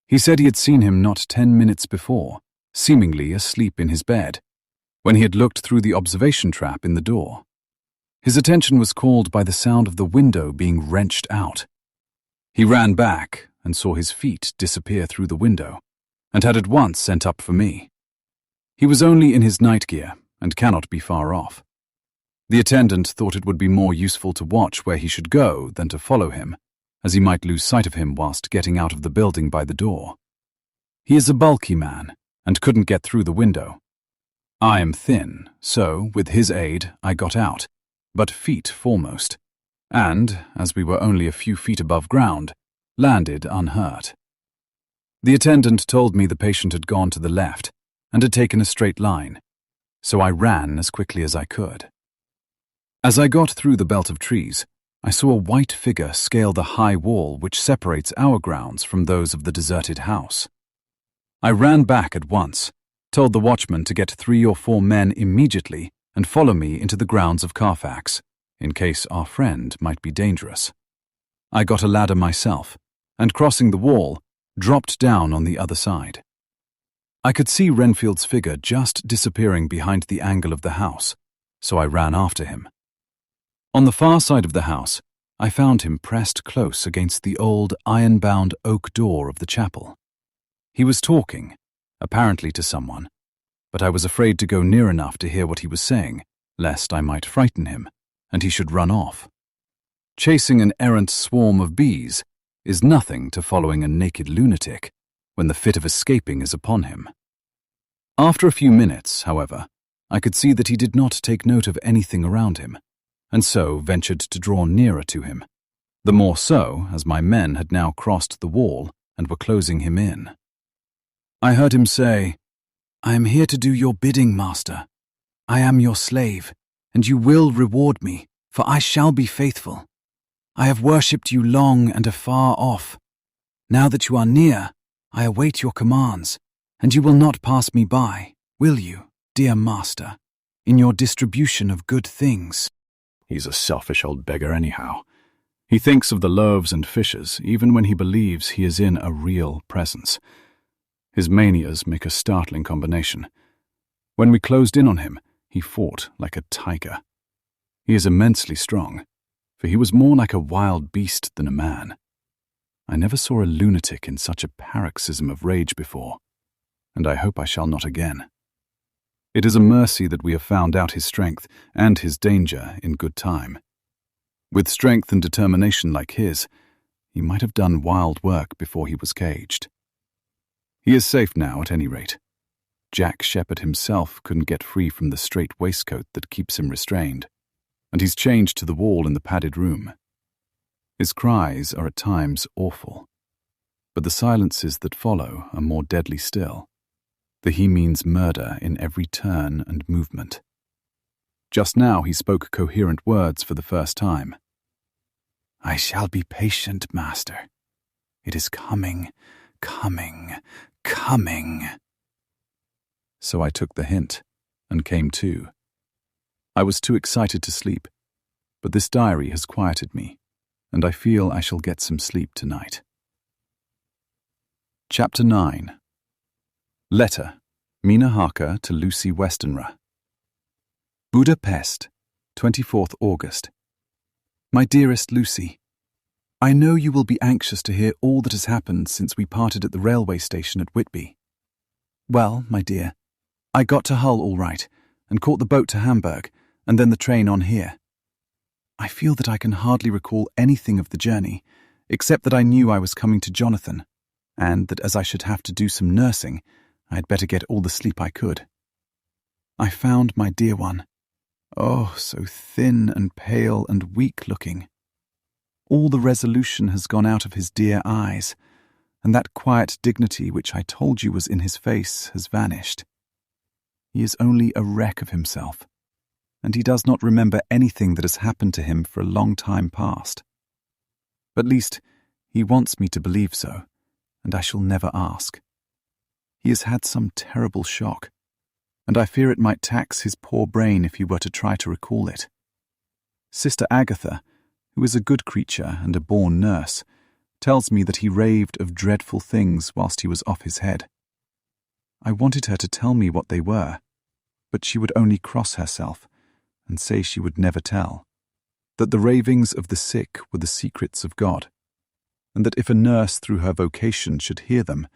He said he had seen him not 10 minutes before, seemingly asleep in his bed, when he had looked through the observation trap in the door. His attention was called by the sound of the window being wrenched out. He ran back and saw his feet disappear through the window, and had at once sent up for me. He was only in his night gear and cannot be far off. The attendant thought it would be more useful to watch where he should go than to follow him, as he might lose sight of him whilst getting out of the building by the door. He is a bulky man and couldn't get through the window. I am thin, so, with his aid, I got out, but feet foremost, and, as we were only a few feet above ground, landed unhurt. The attendant told me the patient had gone to the left and had taken a straight line, so I ran as quickly as I could. As I got through the belt of trees, I saw a white figure scale the high wall which separates our grounds from those of the deserted house. I ran back at once, told the watchman to get 3 or 4 men immediately and follow me into the grounds of Carfax, in case our friend might be dangerous. I got a ladder myself, and crossing the wall, dropped down on the other side. I could see Renfield's figure just disappearing behind the angle of the house, so I ran after him. On the far side of the house, I found him pressed close against the old iron-bound oak door of the chapel. He was talking, apparently to someone, but I was afraid to go near enough to hear what he was saying, lest I might frighten him, and he should run off. Chasing an errant swarm of bees is nothing to following a naked lunatic when the fit of escaping is upon him. After a few minutes, however, I could see that he did not take note of anything around him, and so ventured to draw nearer to him, the more so as my men had now crossed the wall and were closing him in. I heard him say, "I am here to do your bidding, master. I am your slave, and you will reward me, for I shall be faithful. I have worshipped you long and afar off. Now that you are near, I await your commands, and you will not pass me by, will you, dear master, in your distribution of good things?" He's a selfish old beggar anyhow. He thinks of the loaves and fishes even when he believes he is in a real presence. His manias make a startling combination. When we closed in on him, he fought like a tiger. He is immensely strong, for he was more like a wild beast than a man. I never saw a lunatic in such a paroxysm of rage before, and I hope I shall not again. It is a mercy that we have found out his strength and his danger in good time. With strength and determination like his, he might have done wild work before he was caged. He is safe now, at any rate. Jack Shepherd himself couldn't get free from the strait waistcoat that keeps him restrained, and he's chained to the wall in the padded room. His cries are at times awful, but the silences that follow are more deadly still. For he means murder in every turn and movement. Just now he spoke coherent words for the first time. "I shall be patient, master. It is coming, coming, coming." So I took the hint and came to. I was too excited to sleep, but this diary has quieted me, and I feel I shall get some sleep tonight. Chapter 9. Letter, Mina Harker to Lucy Westenra. Budapest, 24th August. My dearest Lucy, I know you will be anxious to hear all that has happened since we parted at the railway station at Whitby. Well, my dear, I got to Hull all right, and caught the boat to Hamburg, and then the train on here. I feel that I can hardly recall anything of the journey, except that I knew I was coming to Jonathan, and that as I should have to do some nursing, I had better get all the sleep I could. I found my dear one. Oh, so thin and pale and weak-looking. All the resolution has gone out of his dear eyes, and that quiet dignity which I told you was in his face has vanished. He is only a wreck of himself, and he does not remember anything that has happened to him for a long time past. At least, he wants me to believe so, and I shall never ask. He has had some terrible shock, and I fear it might tax his poor brain if he were to try to recall it. Sister Agatha, who is a good creature and a born nurse, tells me that he raved of dreadful things whilst he was off his head. I wanted her to tell me what they were, but she would only cross herself and say she would never tell, that the ravings of the sick were the secrets of God, and that if a nurse through her vocation should hear them,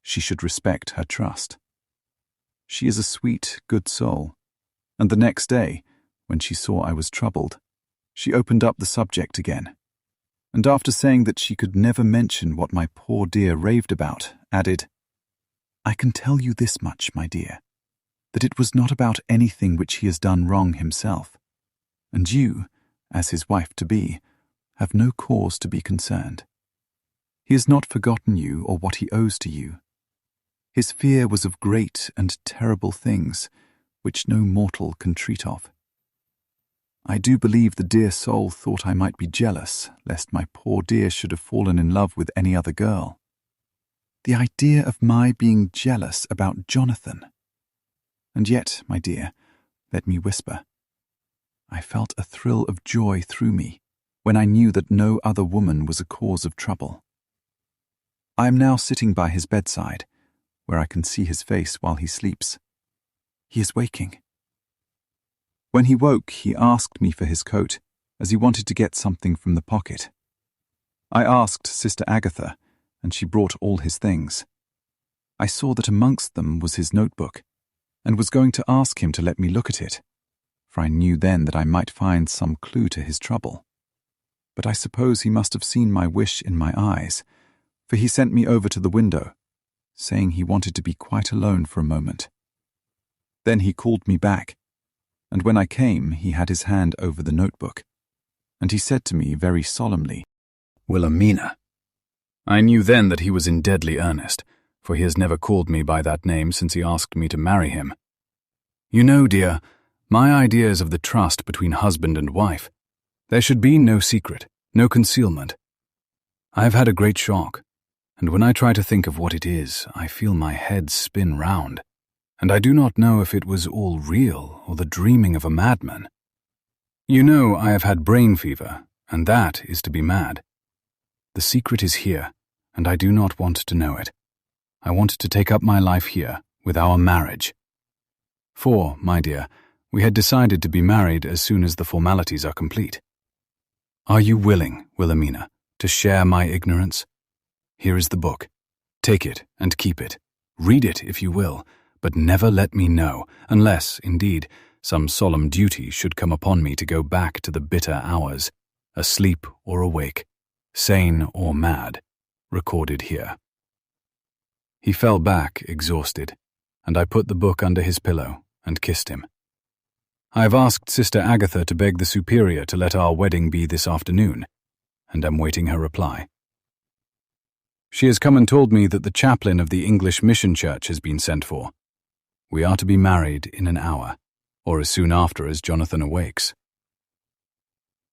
she should respect her trust. She is a sweet, good soul, and the next day, when she saw I was troubled, she opened up the subject again, and after saying that she could never mention what my poor dear raved about, added, "I can tell you this much, my dear, that it was not about anything which he has done wrong himself, and you, as his wife-to-be, have no cause to be concerned. He has not forgotten you or what he owes to you. His fear was of great and terrible things, which no mortal can treat of. I do believe the dear soul thought I might be jealous, lest my poor dear should have fallen in love with any other girl. The idea of my being jealous about Jonathan! And yet, my dear, let me whisper, I felt a thrill of joy through me when I knew that no other woman was a cause of trouble. I am now sitting by his bedside, where I can see his face while he sleeps. He is waking. When he woke, he asked me for his coat, as he wanted to get something from the pocket. I asked Sister Agatha, and she brought all his things. I saw that amongst them was his notebook, and was going to ask him to let me look at it, for I knew then that I might find some clue to his trouble. But I suppose he must have seen my wish in my eyes, for he sent me over to the window, saying he wanted to be quite alone for a moment. Then he called me back, and when I came he had his hand over the notebook, and he said to me very solemnly, "Wilhelmina." I knew then that he was in deadly earnest, for he has never called me by that name since he asked me to marry him. You know, dear, my ideas of the trust between husband and wife. There should be no secret, no concealment. I have had a great shock, and when I try to think of what it is, I feel my head spin round, and I do not know if it was all real or the dreaming of a madman. You know I have had brain fever, and that is to be mad. The secret is here, and I do not want to know it. I want to take up my life here, with our marriage. For, my dear, we had decided to be married as soon as the formalities are complete. Are you willing, Wilhelmina, to share my ignorance? Here is the book. Take it and keep it. Read it if you will, but never let me know, unless, indeed, some solemn duty should come upon me to go back to the bitter hours, asleep or awake, sane or mad, recorded here. He fell back, exhausted, and I put the book under his pillow and kissed him. I have asked Sister Agatha to beg the Superior to let our wedding be this afternoon, and am waiting her reply. She has come and told me that the chaplain of the English Mission Church has been sent for. We are to be married in an hour, or as soon after as Jonathan awakes.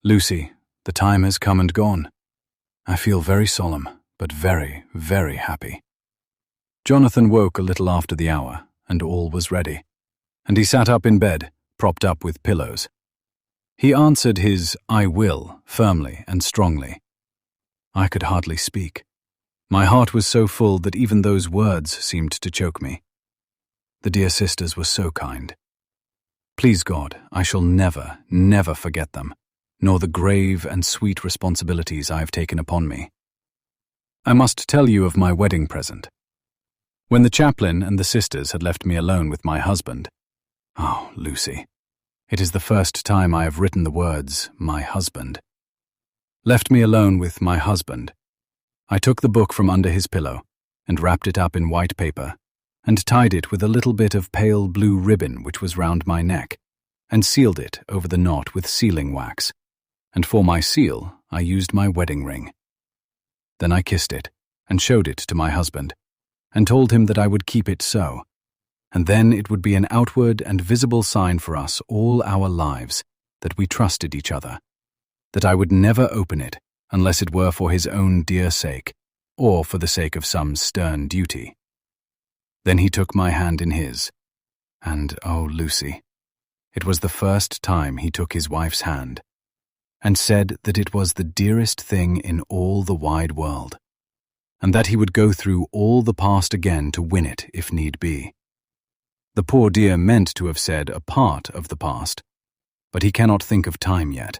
Lucy, the time has come and gone. I feel very solemn, but very, very happy. Jonathan woke a little after the hour, and all was ready, and he sat up in bed, propped up with pillows. He answered his "I will" firmly and strongly. I could hardly speak. My heart was so full that even those words seemed to choke me. The dear sisters were so kind. Please God, I shall never, never forget them, nor the grave and sweet responsibilities I have taken upon me. I must tell you of my wedding present. When the chaplain and the sisters had left me alone with my husband, oh, Lucy, it is the first time I have written the words, my husband. Left me alone with my husband, I took the book from under his pillow and wrapped it up in white paper and tied it with a little bit of pale blue ribbon which was round my neck and sealed it over the knot with sealing wax, and for my seal I used my wedding ring. Then I kissed it and showed it to my husband and told him that I would keep it so, and then it would be an outward and visible sign for us all our lives that we trusted each other, that I would never open it unless it were for his own dear sake, or for the sake of some stern duty. Then he took my hand in his, and, oh, Lucy, it was the first time he took his wife's hand, and said that it was the dearest thing in all the wide world, and that he would go through all the past again to win it if need be. The poor dear meant to have said a part of the past, but he cannot think of time yet,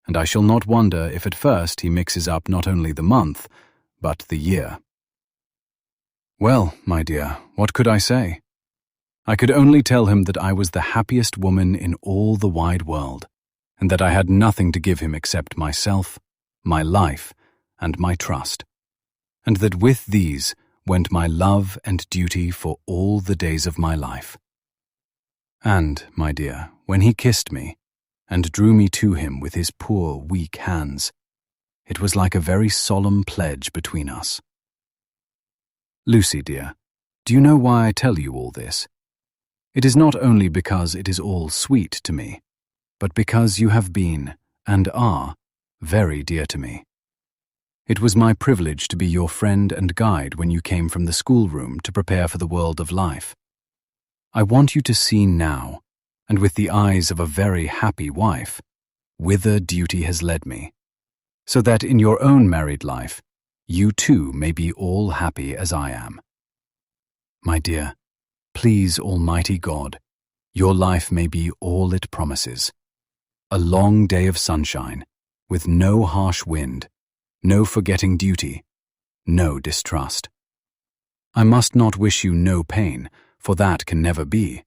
and I shall not wonder if at first he mixes up not only the month, but the year. Well, my dear, what could I say? I could only tell him that I was the happiest woman in all the wide world, and that I had nothing to give him except myself, my life, and my trust, and that with these went my love and duty for all the days of my life. And, my dear, when he kissed me, and drew me to him with his poor, weak hands, it was like a very solemn pledge between us. Lucy, dear, do you know why I tell you all this? It is not only because it is all sweet to me, but because you have been, and are, very dear to me. It was my privilege to be your friend and guide when you came from the schoolroom to prepare for the world of life. I want you to see now, and with the eyes of a very happy wife, whither duty has led me, so that in your own married life, you too may be all happy as I am. My dear, please Almighty God, your life may be all it promises. A long day of sunshine, with no harsh wind, no forgetting duty, no distrust. I must not wish you no pain, for that can never be.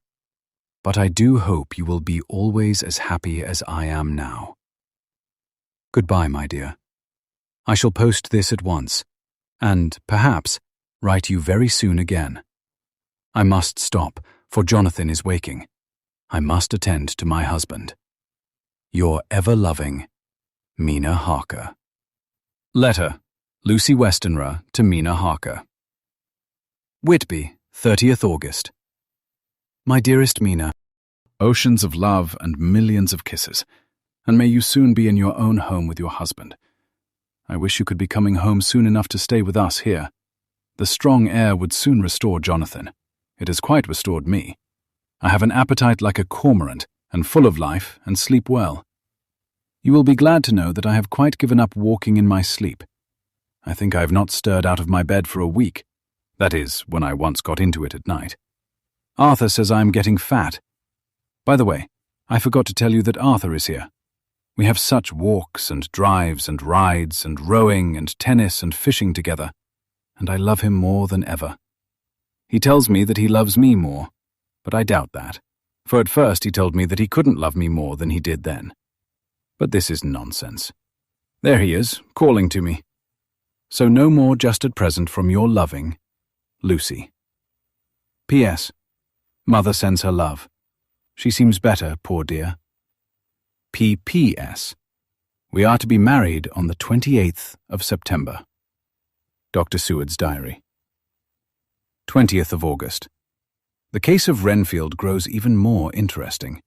But I do hope you will be always as happy as I am now. Goodbye, my dear. I shall post this at once, and, perhaps, write you very soon again. I must stop, for Jonathan is waking. I must attend to my husband. Your ever-loving, Mina Harker. Letter, Lucy Westenra to Mina Harker. Whitby, 30th August. My dearest Mina, oceans of love and millions of kisses, and may you soon be in your own home with your husband. I wish you could be coming home soon enough to stay with us here. The strong air would soon restore Jonathan. It has quite restored me. I have an appetite like a cormorant, and full of life, and sleep well. You will be glad to know that I have quite given up walking in my sleep. I think I have not stirred out of my bed for a week. That is, when I once got into it at night. Arthur says I am getting fat. By the way, I forgot to tell you that Arthur is here. We have such walks and drives and rides and rowing and tennis and fishing together, and I love him more than ever. He tells me that he loves me more, but I doubt that, for at first he told me that he couldn't love me more than he did then. But this is nonsense. There he is, calling to me. So no more just at present from your loving, Lucy. P.S. Mother sends her love. She seems better, poor dear. P.P.S. We are to be married on the 28th of September. Dr. Seward's diary. 20th of August. The case of Renfield grows even more interesting.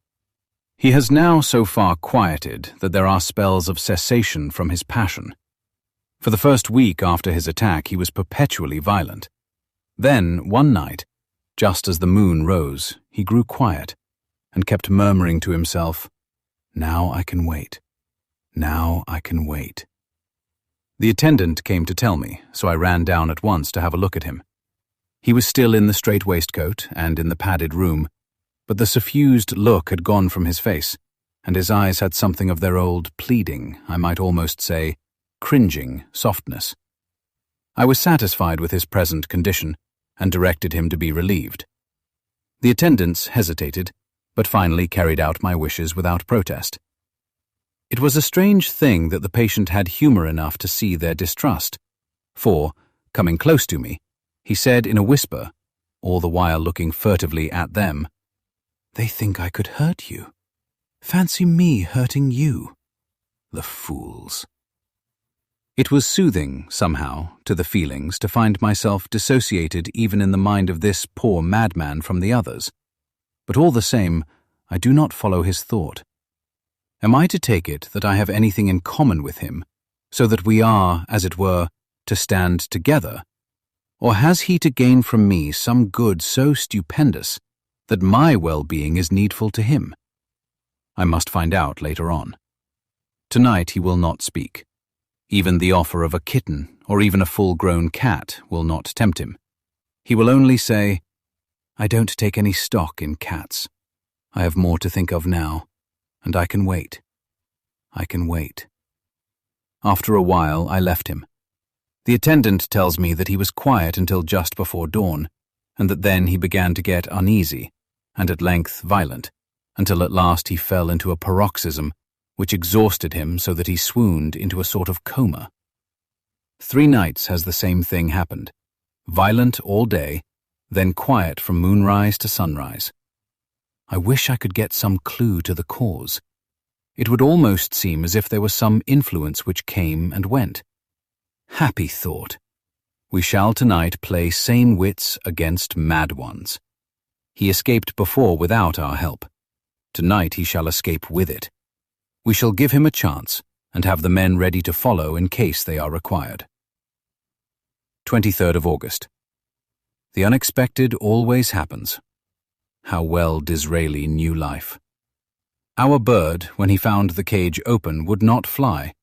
He has now so far quieted that there are spells of cessation from his passion. For the first week after his attack, he was perpetually violent. Then, one night, just as the moon rose, he grew quiet and kept murmuring to himself, "Now I can wait. Now I can wait." The attendant came to tell me, so I ran down at once to have a look at him. He was still in the strait waistcoat and in the padded room, but the suffused look had gone from his face, and his eyes had something of their old pleading, I might almost say, cringing softness. I was satisfied with his present condition, and directed him to be relieved. The attendants hesitated, but finally carried out my wishes without protest. It was a strange thing that the patient had humor enough to see their distrust, for, coming close to me, he said in a whisper, all the while looking furtively at them, "They think I could hurt you. Fancy me hurting you. The fools." It was soothing, somehow, to the feelings to find myself dissociated even in the mind of this poor madman from the others. But all the same, I do not follow his thought. Am I to take it that I have anything in common with him, so that we are, as it were, to stand together? Or has he to gain from me some good so stupendous that my well-being is needful to him? I must find out later on. Tonight he will not speak. Even the offer of a kitten or even a full-grown cat will not tempt him. He will only say, "I don't take any stock in cats. I have more to think of now, and I can wait. I can wait." After a while, I left him. The attendant tells me that he was quiet until just before dawn, and that then he began to get uneasy, and at length violent, until at last he fell into a paroxysm which exhausted him so that he swooned into a sort of coma. 3 nights has the same thing happened. Violent all day, then quiet from moonrise to sunrise. I wish I could get some clue to the cause. It would almost seem as if there was some influence which came and went. Happy thought. We shall tonight play sane wits against mad ones. He escaped before without our help. Tonight he shall escape with it. We shall give him a chance and have the men ready to follow in case they are required. 23rd of August. The unexpected always happens. How well Disraeli knew life. Our bird, when he found the cage open, would not fly,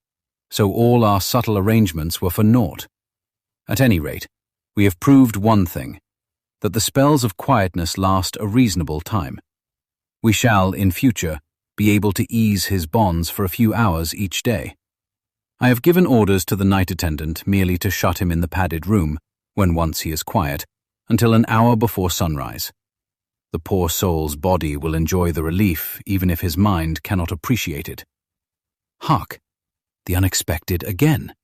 so all our subtle arrangements were for naught. At any rate, we have proved one thing, that the spells of quietness last a reasonable time. We shall, in future, be able to ease his bonds for a few hours each day. I have given orders to the night attendant merely to shut him in the padded room, when once he is quiet, until an hour before sunrise. The poor soul's body will enjoy the relief even if his mind cannot appreciate it. Hark! The unexpected again.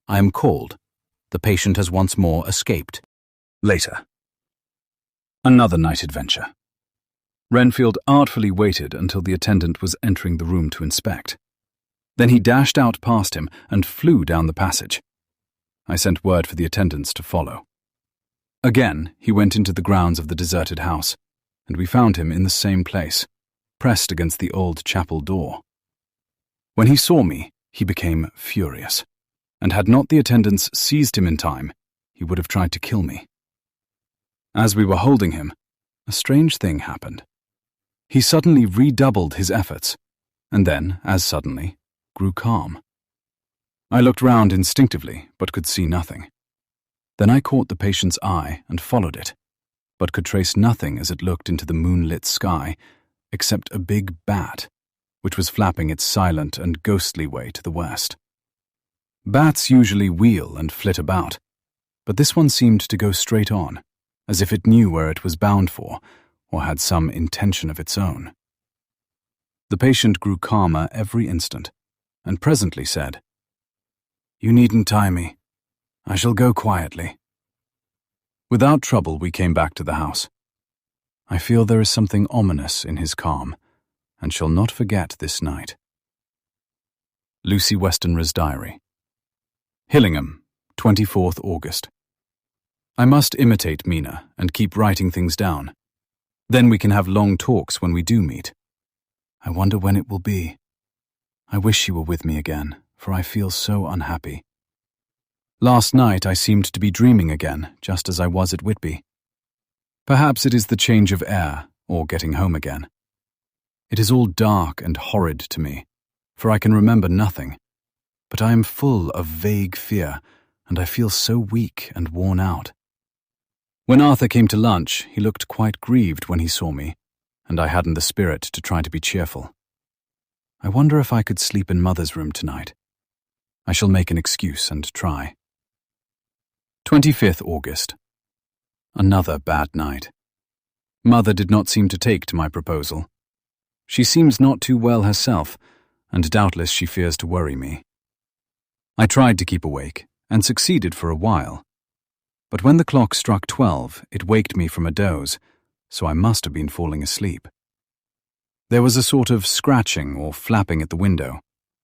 I am called. The patient has once more escaped. Later. Another night adventure. Renfield artfully waited until the attendant was entering the room to inspect. Then he dashed out past him and flew down the passage. I sent word for the attendants to follow. Again, he went into the grounds of the deserted house, and we found him in the same place, pressed against the old chapel door. When he saw me, he became furious, and had not the attendants seized him in time, he would have tried to kill me. As we were holding him, a strange thing happened. He suddenly redoubled his efforts, and then, as suddenly, grew calm. I looked round instinctively, but could see nothing. Then I caught the patient's eye and followed it, but could trace nothing as it looked into the moonlit sky, except a big bat, which was flapping its silent and ghostly way to the west. Bats usually wheel and flit about, but this one seemed to go straight on, as if it knew where it was bound for, or had some intention of its own. The patient grew calmer every instant, and presently said, "You needn't tie me. I shall go quietly." Without trouble we came back to the house. I feel there is something ominous in his calm, and shall not forget this night. Lucy Westenra's Diary. Hillingham, 24th August. I must imitate Mina and keep writing things down. Then we can have long talks when we do meet. I wonder when it will be. I wish you were with me again, for I feel so unhappy. Last night I seemed to be dreaming again, just as I was at Whitby. Perhaps it is the change of air, or getting home again. It is all dark and horrid to me, for I can remember nothing. But I am full of vague fear, and I feel so weak and worn out. When Arthur came to lunch, he looked quite grieved when he saw me, and I hadn't the spirit to try to be cheerful. I wonder if I could sleep in Mother's room tonight. I shall make an excuse and try. 25th August. Another bad night. Mother did not seem to take to my proposal. She seems not too well herself, and doubtless she fears to worry me. I tried to keep awake, and succeeded for a while. But when the clock struck 12, it waked me from a doze, so I must have been falling asleep. There was a sort of scratching or flapping at the window,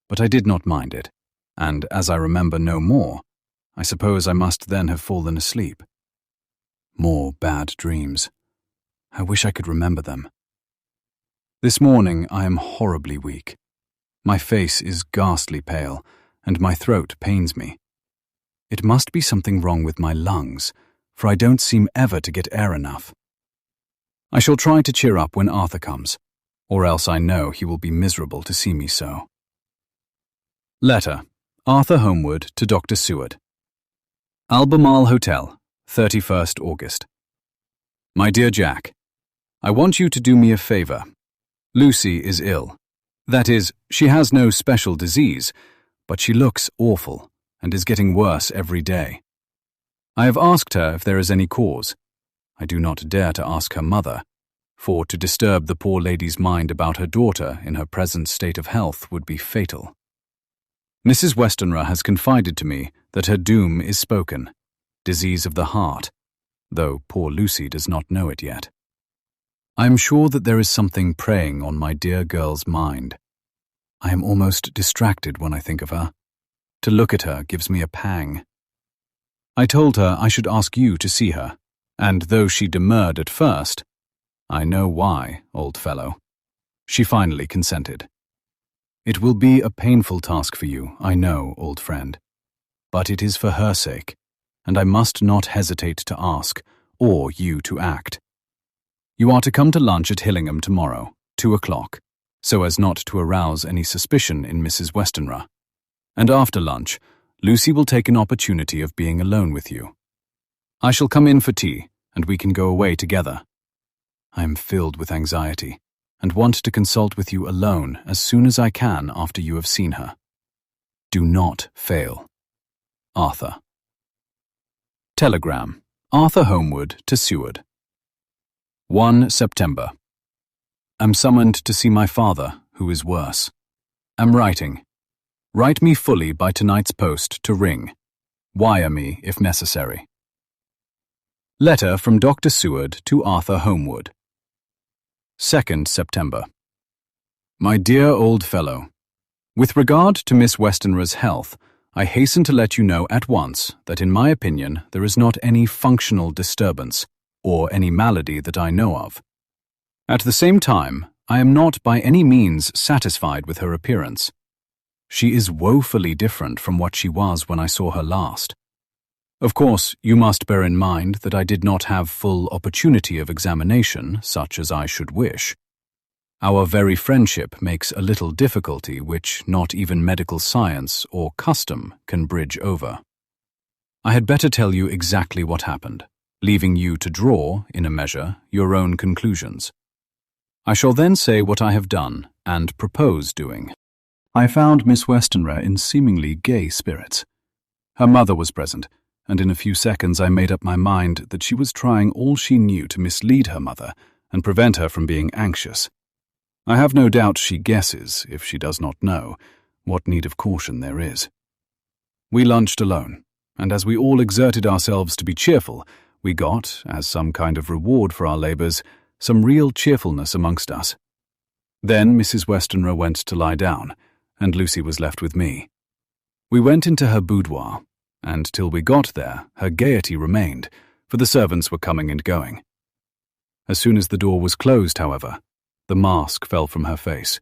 but I did not mind it, and as I remember no more, I suppose I must then have fallen asleep. More bad dreams. I wish I could remember them. This morning I am horribly weak. My face is ghastly pale, and my throat pains me. It must be something wrong with my lungs, for I don't seem ever to get air enough. I shall try to cheer up when Arthur comes, or else I know he will be miserable to see me so. Letter, Arthur Holmwood to Dr. Seward. Albemarle Hotel, 31st August. My dear Jack, I want you to do me a favor. Lucy is ill. That is, she has no special disease, but she looks awful and is getting worse every day. I have asked her if there is any cause. I do not dare to ask her mother, for to disturb the poor lady's mind about her daughter in her present state of health would be fatal. Mrs. Westenra has confided to me that her doom is spoken, disease of the heart, though poor Lucy does not know it yet. I am sure that there is something preying on my dear girl's mind. I am almost distracted when I think of her. To look at her gives me a pang. I told her I should ask you to see her, and though she demurred at first, I know why, old fellow, she finally consented. It will be a painful task for you, I know, old friend, but it is for her sake, and I must not hesitate to ask, or you to act. You are to come to lunch at Hillingham tomorrow, 2 o'clock, so as not to arouse any suspicion in Mrs. Westenra, and after lunch, Lucy will take an opportunity of being alone with you. I shall come in for tea, and we can go away together. I am filled with anxiety, and want to consult with you alone as soon as I can after you have seen her. Do not fail. Arthur. Telegram, Arthur Holmwood to Seward. 1 September. Am summoned to see my father, who is worse. Am writing. Write me fully by tonight's post to ring. Wire me if necessary. Letter from Dr. Seward to Arthur Holmwood. 2nd September. My dear old fellow, with regard to Miss Westenra's health, I hasten to let you know at once that in my opinion there is not any functional disturbance, or any malady that I know of. At the same time, I am not by any means satisfied with her appearance. She is woefully different from what she was when I saw her last. Of course, you must bear in mind that I did not have full opportunity of examination, such as I should wish. Our very friendship makes a little difficulty which not even medical science or custom can bridge over. I had better tell you exactly what happened, leaving you to draw, in a measure, your own conclusions. I shall then say what I have done and propose doing. I found Miss Westenra in seemingly gay spirits. Her mother was present, and in a few seconds I made up my mind that she was trying all she knew to mislead her mother and prevent her from being anxious. I have no doubt she guesses, if she does not know, what need of caution there is. We lunched alone, and as we all exerted ourselves to be cheerful, we got, as some kind of reward for our labours, some real cheerfulness amongst us. Then Mrs. Westenra went to lie down, and Lucy was left with me. We went into her boudoir, and till we got there, her gaiety remained, for the servants were coming and going. As soon as the door was closed, however, the mask fell from her face,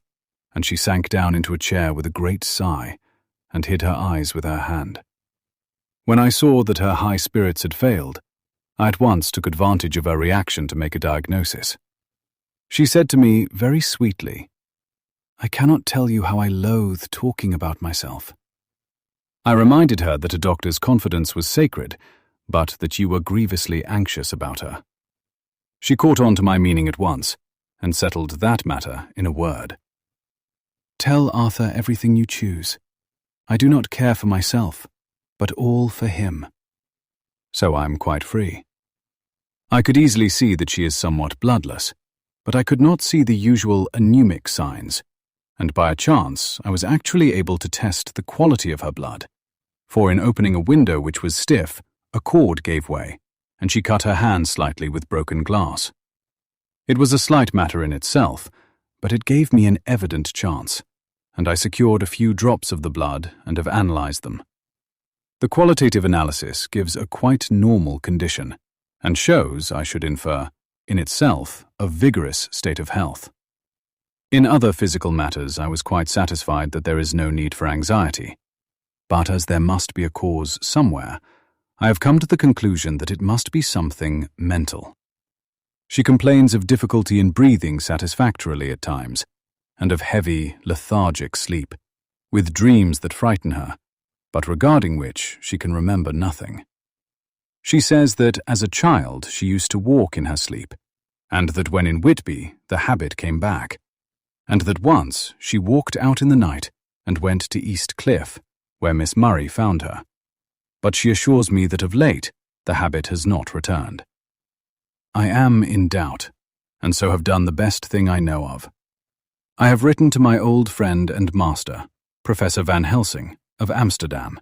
and she sank down into a chair with a great sigh, and hid her eyes with her hand. When I saw that her high spirits had failed, I at once took advantage of her reaction to make a diagnosis. She said to me very sweetly, "I cannot tell you how I loathe talking about myself." I reminded her that a doctor's confidence was sacred, but that you were grievously anxious about her. She caught on to my meaning at once, and settled that matter in a word. "Tell Arthur everything you choose. I do not care for myself, but all for him." So I am quite free. I could easily see that she is somewhat bloodless, but I could not see the usual anemic signs, and by a chance I was actually able to test the quality of her blood, for in opening a window which was stiff, a cord gave way, and she cut her hand slightly with broken glass. It was a slight matter in itself, but it gave me an evident chance, and I secured a few drops of the blood and have analyzed them. The qualitative analysis gives a quite normal condition, and shows, I should infer, in itself, a vigorous state of health. In other physical matters, I was quite satisfied that there is no need for anxiety. But as there must be a cause somewhere, I have come to the conclusion that it must be something mental. She complains of difficulty in breathing satisfactorily at times, and of heavy, lethargic sleep. with dreams that frighten her, but regarding which she can remember nothing. She says that as a child she used to walk in her sleep, and that when in Whitby the habit came back, and that once she walked out in the night and went to East Cliff, where Miss Murray found her. But she assures me that of late the habit has not returned. I am in doubt, and so have done the best thing I know of. I have written to my old friend and master, Professor Van Helsing, of Amsterdam,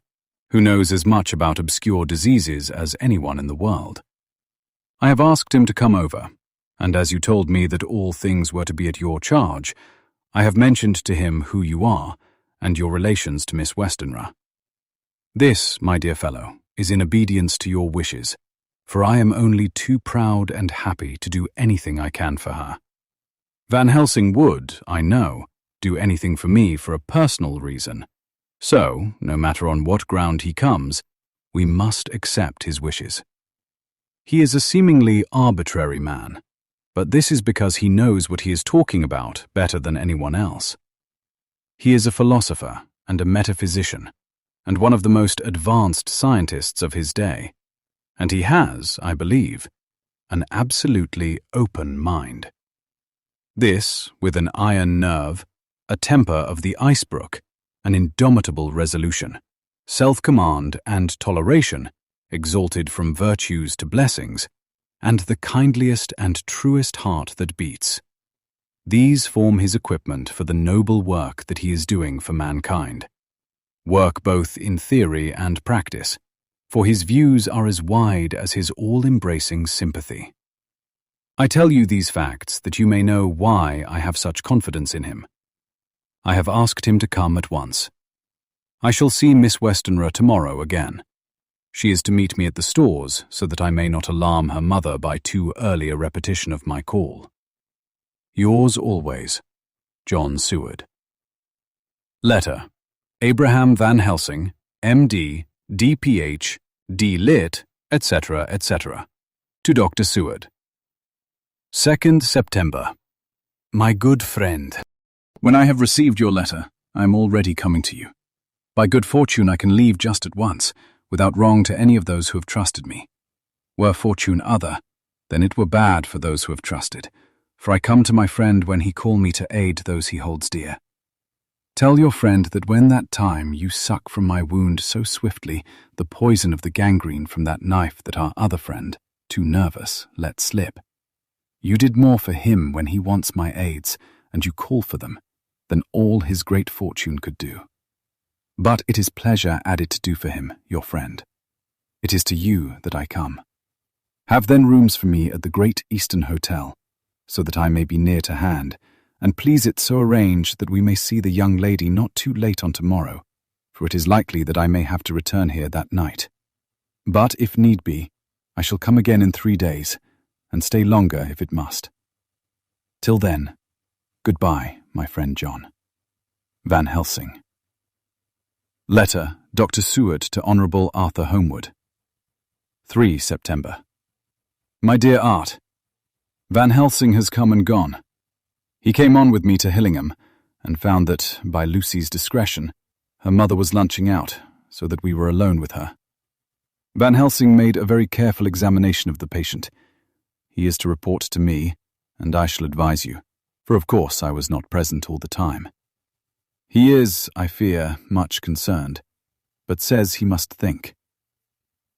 who knows as much about obscure diseases as anyone in the world. I have asked him to come over, and as you told me that all things were to be at your charge, I have mentioned to him who you are and your relations to Miss Westenra. This, my dear fellow, is in obedience to your wishes, for I am only too proud and happy to do anything I can for her. Van Helsing would, I know, do anything for me for a personal reason. So, no matter on what ground he comes, we must accept his wishes. He is a seemingly arbitrary man, but this is because he knows what he is talking about better than anyone else. He is a philosopher and a metaphysician, and one of the most advanced scientists of his day, and he has, I believe, an absolutely open mind. This, with an iron nerve, a temper of the ice brook, an indomitable resolution, self-command and toleration, exalted from virtues to blessings, and the kindliest and truest heart that beats. These form his equipment for the noble work that he is doing for mankind. Work both in theory and practice, for his views are as wide as his all-embracing sympathy. I tell you these facts that you may know why I have such confidence in him. I have asked him to come at once. I shall see Miss Westenra tomorrow again. She is to meet me at the stores so that I may not alarm her mother by too early a repetition of my call. Yours always, John Seward. Letter: Abraham Van Helsing, M.D., D.Ph., D.Lit., etc., etc. To Dr. Seward. 2nd September. My good friend, when I have received your letter, I am already coming to you. By good fortune I can leave just at once, without wrong to any of those who have trusted me. Were fortune other, then it were bad for those who have trusted, for I come to my friend when he call me to aid those he holds dear. Tell your friend that when that time you suck from my wound so swiftly the poison of the gangrene from that knife that our other friend, too nervous, let slip, you did more for him when he wants my aids, and you call for them, than all his great fortune could do. But it is pleasure added to do for him, your friend. It is to you that I come. Have then rooms for me at the Great Eastern Hotel, so that I may be near to hand, and please it so arrange that we may see the young lady not too late on tomorrow, for it is likely that I may have to return here that night. But if need be, I shall come again in 3 days, and stay longer if it must. Till then, goodbye, my friend John. Van Helsing. Letter, Dr. Seward to Honourable Arthur Holmwood. 3 September. My dear Art, Van Helsing has come and gone. He came on with me to Hillingham, and found that, by Lucy's discretion, her mother was lunching out, so that we were alone with her. Van Helsing made a very careful examination of the patient. He is to report to me, and I shall advise you, for of course I was not present all the time. He is, I fear, much concerned, but says he must think.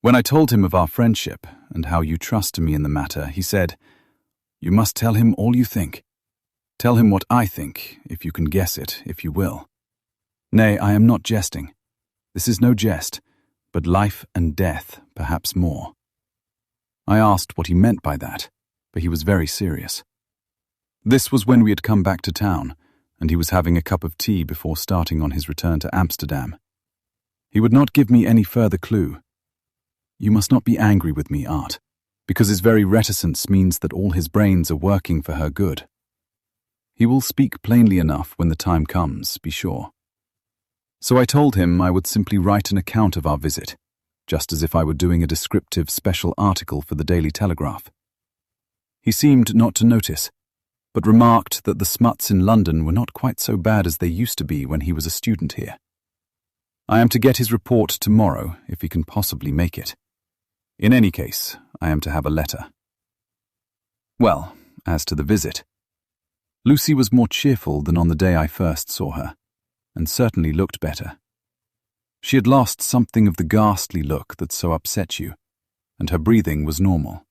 When I told him of our friendship and how you trust to me in the matter, he said, "You must tell him all you think. Tell him what I think, if you can guess it, if you will. Nay, I am not jesting. This is no jest, but life and death, perhaps more." I asked what he meant by that, but he was very serious. This was when we had come back to town, and he was having a cup of tea before starting on his return to Amsterdam. He would not give me any further clue. You must not be angry with me, Art, because his very reticence means that all his brains are working for her good. He will speak plainly enough when the time comes, be sure. So I told him I would simply write an account of our visit, just as if I were doing a descriptive special article for the Daily Telegraph. He seemed not to notice, but remarked that the smuts in London were not quite so bad as they used to be when he was a student here. I am to get his report tomorrow, if he can possibly make it. In any case, I am to have a letter. Well, as to the visit, Lucy was more cheerful than on the day I first saw her, and certainly looked better. She had lost something of the ghastly look that so upset you, and her breathing was normal.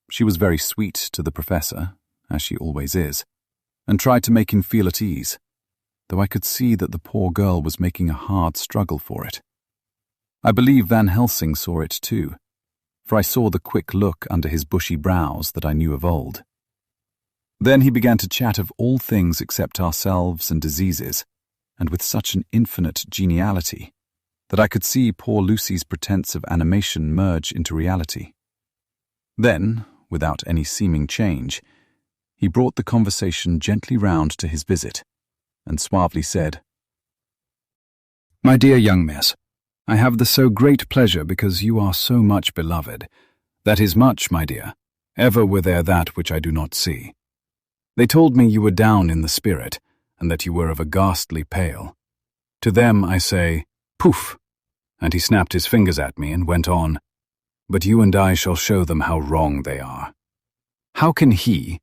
She was very sweet to the professor, as she always is, and tried to make him feel at ease, though I could see that the poor girl was making a hard struggle for it. I believe Van Helsing saw it too, for I saw the quick look under his bushy brows that I knew of old. Then he began to chat of all things except ourselves and diseases, and with such an infinite geniality that I could see poor Lucy's pretense of animation merge into reality. Then, without any seeming change, he brought the conversation gently round to his visit, and suavely said, "My dear young miss, I have the so great pleasure because you are so much beloved. That is much, my dear. Ever were there that which I do not see. They told me you were down in the spirit, and that you were of a ghastly pale. To them I say, poof!" And he snapped his fingers at me and went on, "But you and I shall show them how wrong they are. How can he,"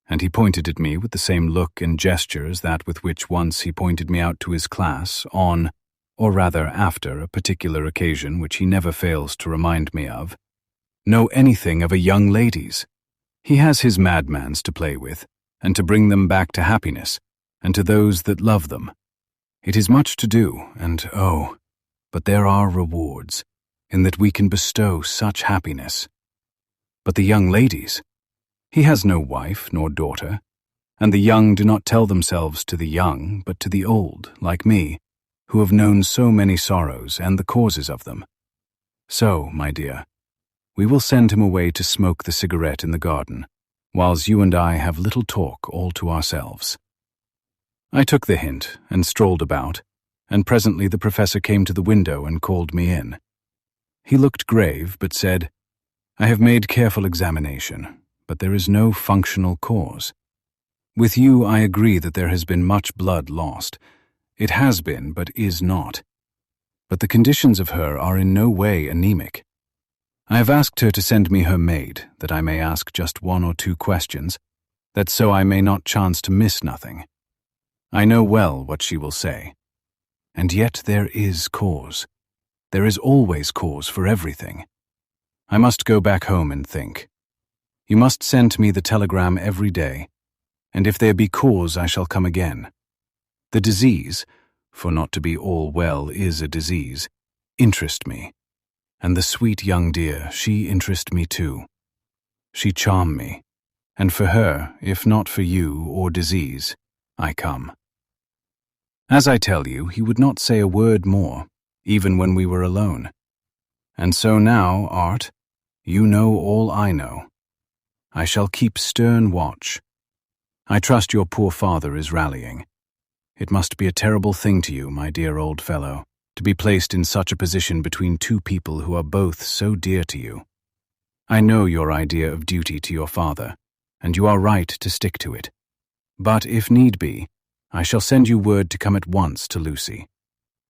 and he pointed at me with the same look and gesture as that with which once he pointed me out to his class on, or rather after, a particular occasion which he never fails to remind me of, "know anything of a young lady's? He has his madmans to play with, and to bring them back to happiness, and to those that love them. It is much to do, and oh, but there are rewards, in that we can bestow such happiness. But the young ladies, he has no wife nor daughter, and the young do not tell themselves to the young, but to the old, like me, who have known so many sorrows and the causes of them. So, my dear, we will send him away to smoke the cigarette in the garden, whiles you and I have little talk all to ourselves." I took the hint and strolled about, and presently the professor came to the window and called me in. He looked grave, but said, "I have made careful examination, but there is no functional cause. With you I agree that there has been much blood lost. It has been, but is not. But the conditions of her are in no way anemic. I have asked her to send me her maid, that I may ask just 1 or 2 questions, that so I may not chance to miss nothing. I know well what she will say. And yet there is cause. There is always cause for everything. I must go back home and think. You must send me the telegram every day, and if there be cause I shall come again. The disease, for not to be all well is a disease, interest me. And the sweet young dear, she interest me too. She charm me, and for her, if not for you or disease, I come." As I tell you, he would not say a word more, even when we were alone. And so now, Art, you know all I know. I shall keep stern watch. I trust your poor father is rallying. It must be a terrible thing to you, my dear old fellow, to be placed in such a position between 2 people who are both so dear to you. I know your idea of duty to your father, and you are right to stick to it. But if need be, I shall send you word to come at once to Lucy.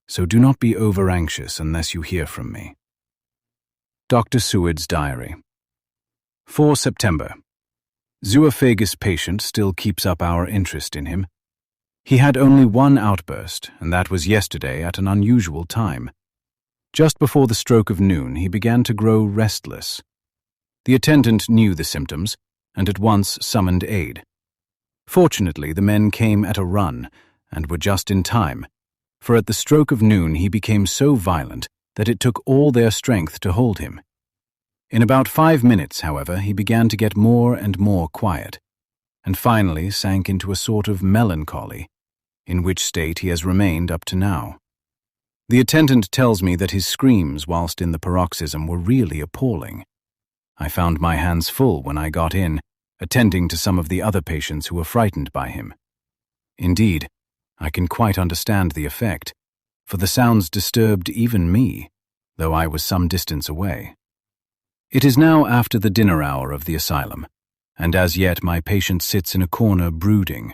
So do not be over-anxious unless you hear from me. Dr. Seward's Diary. 4 September. Zoophagous patient still keeps up our interest in him. He had only 1 outburst, and that was yesterday at an unusual time. Just before the stroke of noon, he began to grow restless. The attendant knew the symptoms, and at once summoned aid. Fortunately, the men came at a run, and were just in time, for at the stroke of noon he became so violent that it took all their strength to hold him. In about 5 minutes, however, he began to get more and more quiet, and finally sank into a sort of melancholy, in which state he has remained up to now. The attendant tells me that his screams whilst in the paroxysm were really appalling. I found my hands full when I got in, attending to some of the other patients who were frightened by him. Indeed, I can quite understand the effect, for the sounds disturbed even me, though I was some distance away. It is now after the dinner hour of the asylum, and as yet my patient sits in a corner brooding,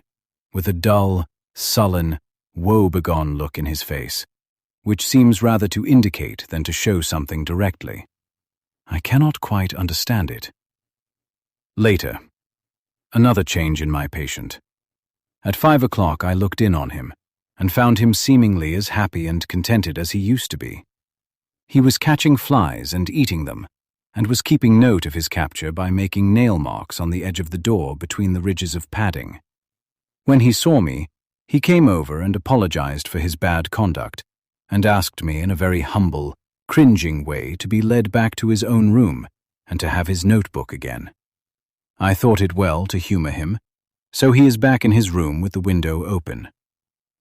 with a dull, sullen, woe-begone look in his face, which seems rather to indicate than to show something directly. I cannot quite understand it. Later, another change in my patient. At 5 o'clock I looked in on him, and found him seemingly as happy and contented as he used to be. He was catching flies and eating them, and was keeping note of his capture by making nail marks on the edge of the door between the ridges of padding. When he saw me, he came over and apologized for his bad conduct, and asked me in a very humble, cringing way to be led back to his own room and to have his notebook again. I thought it well to humor him, so he is back in his room with the window open.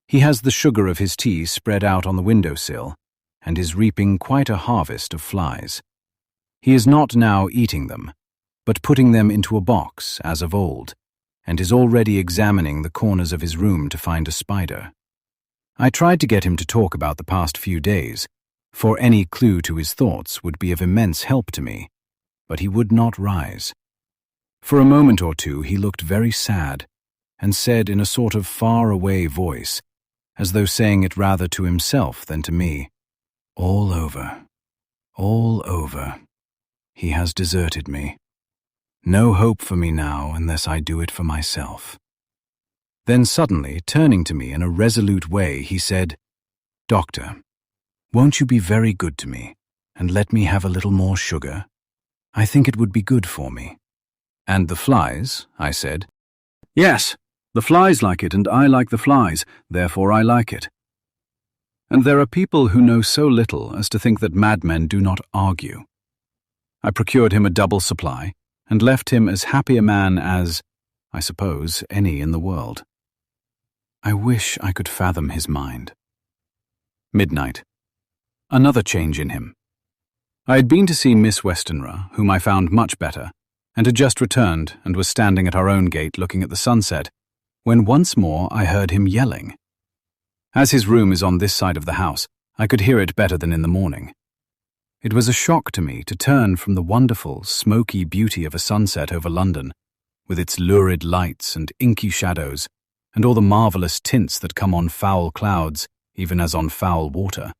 He has the sugar of his tea spread out on the windowsill, and is reaping quite a harvest of flies. He is not now eating them, but putting them into a box, as of old, and is already examining the corners of his room to find a spider. I tried to get him to talk about the past few days, for any clue to his thoughts would be of immense help to me, but he would not rise. For a moment or two he looked very sad, and said in a sort of far-away voice, as though saying it rather to himself than to me, "All over, all over. He has deserted me. No hope for me now unless I do it for myself." Then suddenly, turning to me in a resolute way, he said, "Doctor, won't you be very good to me, and let me have a little more sugar? I think it would be good for me." "And the flies?" I said. "Yes, the flies like it, and I like the flies, therefore I like it." And there are people who know so little as to think that madmen do not argue. I procured him a double supply, and left him as happy a man as, I suppose, any in the world. I wish I could fathom his mind. Midnight. Another change in him. I had been to see Miss Westenra, whom I found much better, and had just returned and was standing at our own gate looking at the sunset, when once more I heard him yelling. As his room is on this side of the house, I could hear it better than in the morning. It was a shock to me to turn from the wonderful, smoky beauty of a sunset over London, with its lurid lights and inky shadows, and all the marvellous tints that come on foul clouds, even as on foul water,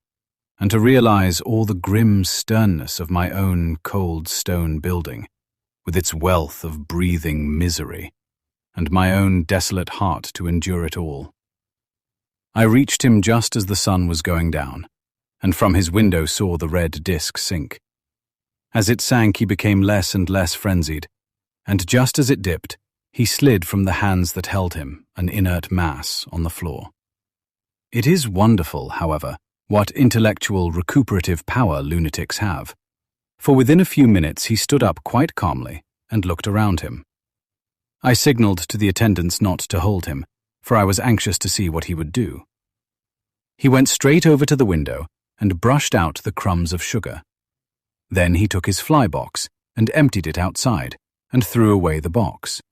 and to realize all the grim sternness of my own cold stone building, with its wealth of breathing misery, and my own desolate heart to endure it all. I reached him just as the sun was going down, and from his window saw the red disk sink. As it sank, he became less and less frenzied, and just as it dipped, he slid from the hands that held him, an inert mass, on the floor. It is wonderful, however, what intellectual recuperative power lunatics have, for within a few minutes he stood up quite calmly and looked around him. I signaled to the attendants not to hold him, for I was anxious to see what he would do. He went straight over to the window and brushed out the crumbs of sugar. Then he took his fly box and emptied it outside and threw away the box.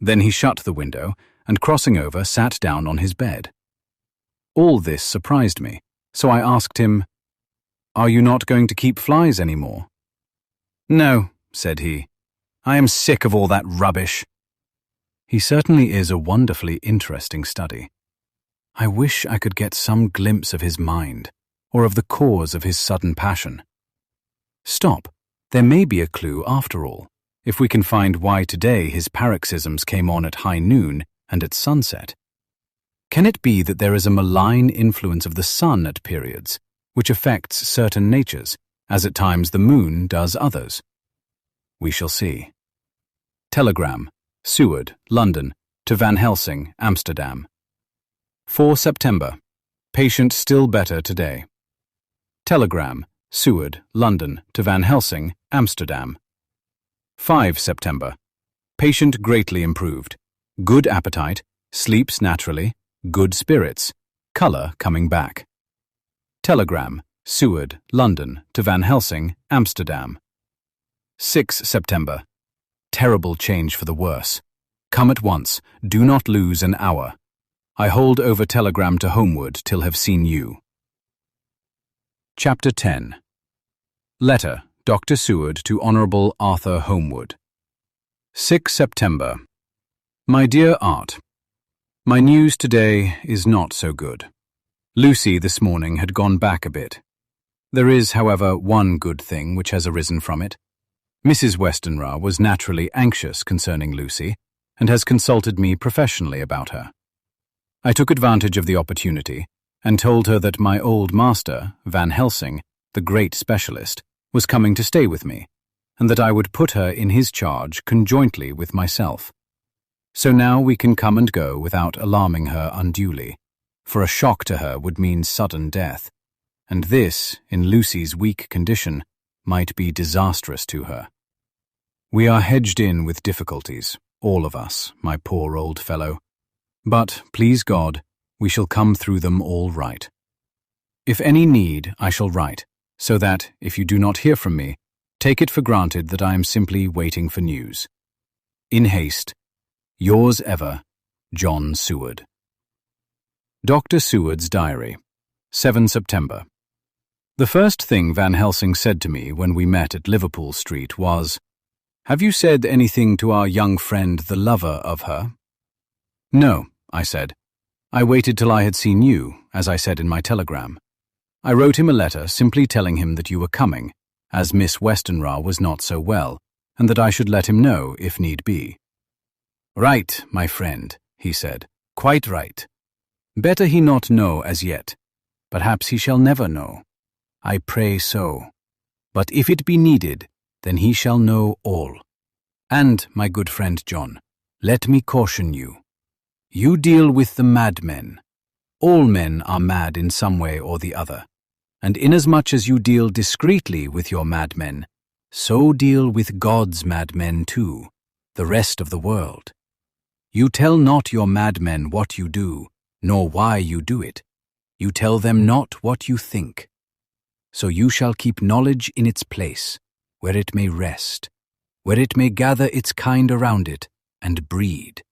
Then he shut the window and, crossing over, sat down on his bed. All this surprised me, so I asked him, "Are you not going to keep flies any more?" "No," said he. "I am sick of all that rubbish." He certainly is a wonderfully interesting study. I wish I could get some glimpse of his mind, or of the cause of his sudden passion. Stop, there may be a clue after all, if we can find why today his paroxysms came on at high noon and at sunset. Can it be that there is a malign influence of the sun at periods, which affects certain natures, as at times the moon does others? We shall see. Telegram, Seward, London, to Van Helsing, Amsterdam. 4 September. Patient still better today. Telegram, Seward, London, to Van Helsing, Amsterdam. 5 September. Patient greatly improved. Good appetite, sleeps naturally, good spirits, colour coming back. Telegram, Seward, London, to Van Helsing, Amsterdam. 6 September. Terrible change for the worse. Come at once, do not lose an hour. I hold over telegram to Homewood till have seen you. Chapter 10. Letter, Dr. Seward to Honourable Arthur Homewood. 6 September. My dear Art, my news today is not so good. Lucy this morning had gone back a bit. There is, however, one good thing which has arisen from it. Mrs. Westenra was naturally anxious concerning Lucy, and has consulted me professionally about her. I took advantage of the opportunity, and told her that my old master, Van Helsing, the great specialist, was coming to stay with me, and that I would put her in his charge conjointly with myself. So now we can come and go without alarming her unduly, for a shock to her would mean sudden death, and this, in Lucy's weak condition, might be disastrous to her. We are hedged in with difficulties, all of us, my poor old fellow, but, please God, we shall come through them all right. If any need, I shall write, so that, if you do not hear from me, take it for granted that I am simply waiting for news. In haste, yours ever, John Seward. Dr. Seward's Diary, 7 September. The first thing Van Helsing said to me when we met at Liverpool Street was, "Have you said anything to our young friend, the lover of her?" "No," I said. "I waited till I had seen you, as I said in my telegram. I wrote him a letter simply telling him that you were coming, as Miss Westenra was not so well, and that I should let him know if need be." "Right, my friend," he said, "quite right. Better he not know as yet. Perhaps he shall never know. I pray so. But if it be needed, then he shall know all. And, my good friend John, let me caution you. You deal with the madmen. All men are mad in some way or the other, and inasmuch as you deal discreetly with your madmen, so deal with God's madmen too, the rest of the world. You tell not your madmen what you do, nor why you do it. You tell them not what you think. So you shall keep knowledge in its place, where it may rest, where it may gather its kind around it, and breed.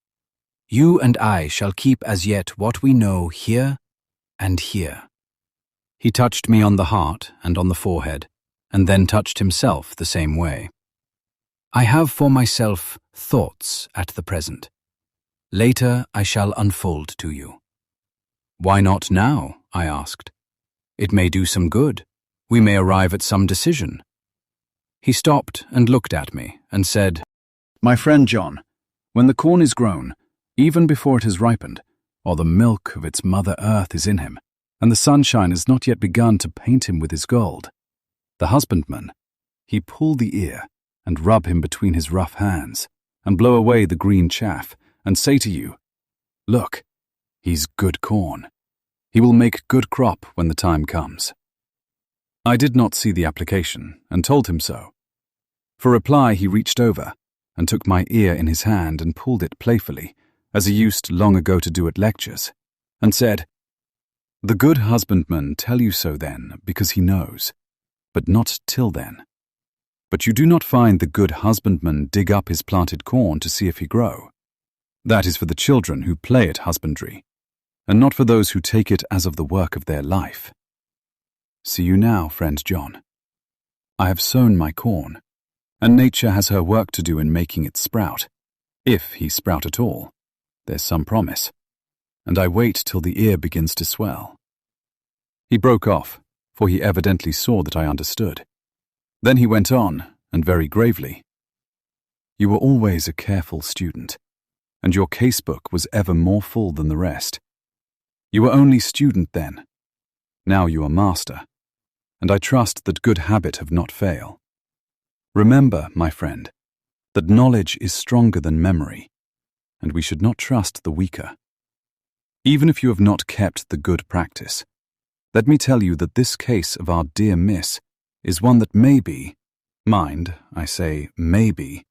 You and I shall keep as yet what we know here and here." He touched me on the heart and on the forehead, and then touched himself the same way. "I have for myself thoughts at the present. Later I shall unfold to you." "Why not now?" I asked. "It may do some good. We may arrive at some decision." He stopped and looked at me and said, "My friend John, when the corn is grown, even before it has ripened, or the milk of its mother earth is in him, and the sunshine has not yet begun to paint him with his gold, the husbandman, he pull the ear and rub him between his rough hands, and blow away the green chaff, and say to you, 'Look, he's good corn. He will make good crop when the time comes.'" I did not see the application, and told him so. For reply he reached over, and took my ear in his hand and pulled it playfully, as he used long ago to do at lectures, and said, "The good husbandman tell you so then, because he knows, but not till then. But you do not find the good husbandman dig up his planted corn to see if he grow. That is for the children who play at husbandry, and not for those who take it as of the work of their life. See you now, friend John. I have sown my corn, and nature has her work to do in making it sprout, if he sprout at all. There's some promise, and I wait till the ear begins to swell." He broke off, for he evidently saw that I understood. Then he went on, and very gravely, "You were always a careful student, and your casebook was ever more full than the rest. You were only student then. Now you are master, and I trust that good habit have not fail. Remember, my friend, that knowledge is stronger than memory, and we should not trust the weaker. Even if you have not kept the good practice, let me tell you that this case of our dear Miss is one that may be, mind, I say may be,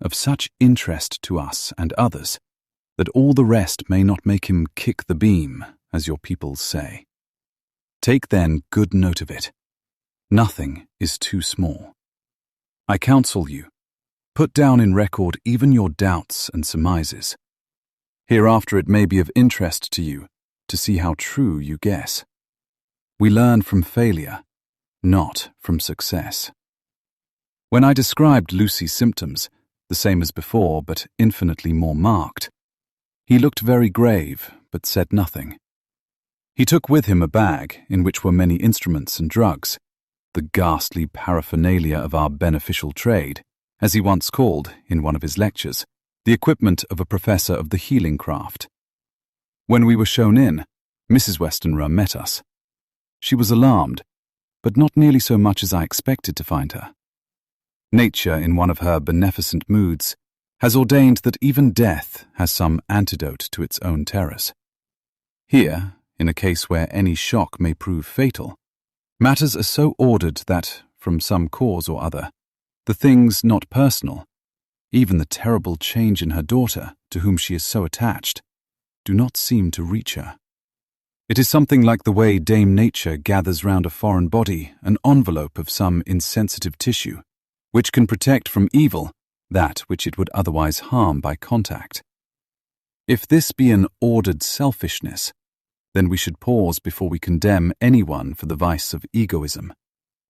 of such interest to us and others, that all the rest may not make him kick the beam, as your people say. Take then good note of it. Nothing is too small. I counsel you, put down in record even your doubts and surmises. Hereafter it may be of interest to you to see how true you guess. We learn from failure, not from success. When I described Lucy's symptoms, the same as before, but infinitely more marked. He looked very grave, but said nothing. He took with him a bag in which were many instruments and drugs, the ghastly paraphernalia of our beneficial trade, as he once called, in one of his lectures, the equipment of a professor of the healing craft. When we were shown in, Mrs. Westenra met us. She was alarmed, but not nearly so much as I expected to find her. Nature, in one of her beneficent moods, has ordained that even death has some antidote to its own terrors. Here, in a case where any shock may prove fatal, matters are so ordered that, from some cause or other, the things not personal, even the terrible change in her daughter, to whom she is so attached, do not seem to reach her. It is something like the way Dame Nature gathers round a foreign body an envelope of some insensitive tissue, which can protect from evil that which it would otherwise harm by contact. If this be an ordered selfishness, then we should pause before we condemn anyone for the vice of egoism,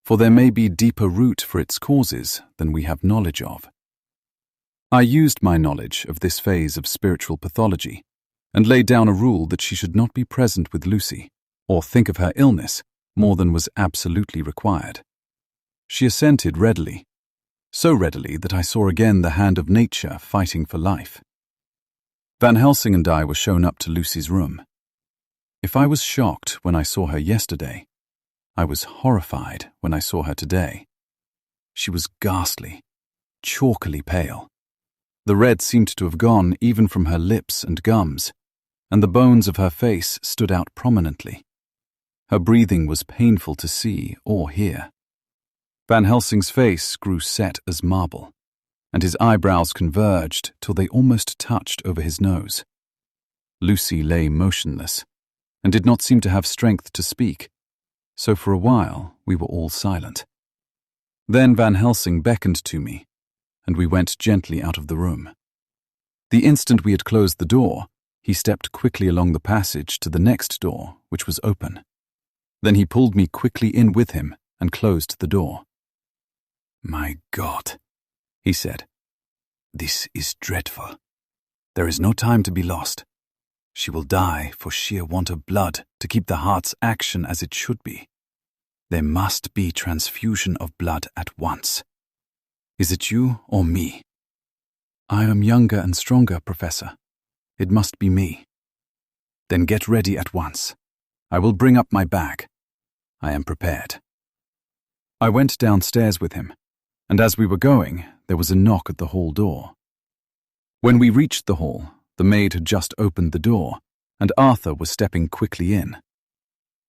for there may be deeper root for its causes than we have knowledge of. I used my knowledge of this phase of spiritual pathology, and laid down a rule that she should not be present with Lucy, or think of her illness more than was absolutely required. She assented readily, so readily that I saw again the hand of nature fighting for life. Van Helsing and I were shown up to Lucy's room. If I was shocked when I saw her yesterday, I was horrified when I saw her today. She was ghastly, chalkily pale. The red seemed to have gone even from her lips and gums, and the bones of her face stood out prominently. Her breathing was painful to see or hear. Van Helsing's face grew set as marble, and his eyebrows converged till they almost touched over his nose. Lucy lay motionless, and did not seem to have strength to speak, so for a while we were all silent. Then Van Helsing beckoned to me, and we went gently out of the room. The instant we had closed the door, he stepped quickly along the passage to the next door, which was open. Then he pulled me quickly in with him and closed the door. "My God," he said, "this is dreadful. There is no time to be lost. She will die for sheer want of blood to keep the heart's action as it should be. There must be transfusion of blood at once. Is it you or me?" "I am younger and stronger, Professor. It must be me." "Then get ready at once. I will bring up my bag. I am prepared." I went downstairs with him, and as we were going, there was a knock at the hall door. When we reached the hall, the maid had just opened the door, and Arthur was stepping quickly in.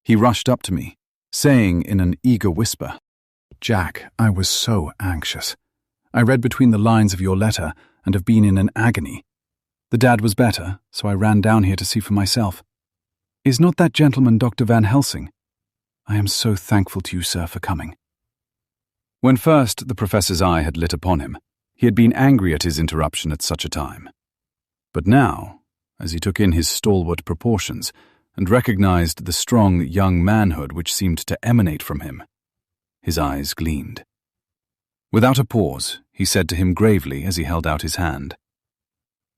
He rushed up to me, saying in an eager whisper, "Jack, I was so anxious. I read between the lines of your letter and have been in an agony. The dad was better, so I ran down here to see for myself. Is not that gentleman Dr. Van Helsing? I am so thankful to you, sir, for coming." When first the professor's eye had lit upon him, he had been angry at his interruption at such a time. But now, as he took in his stalwart proportions and recognized the strong young manhood which seemed to emanate from him, his eyes gleamed. Without a pause, he said to him gravely as he held out his hand,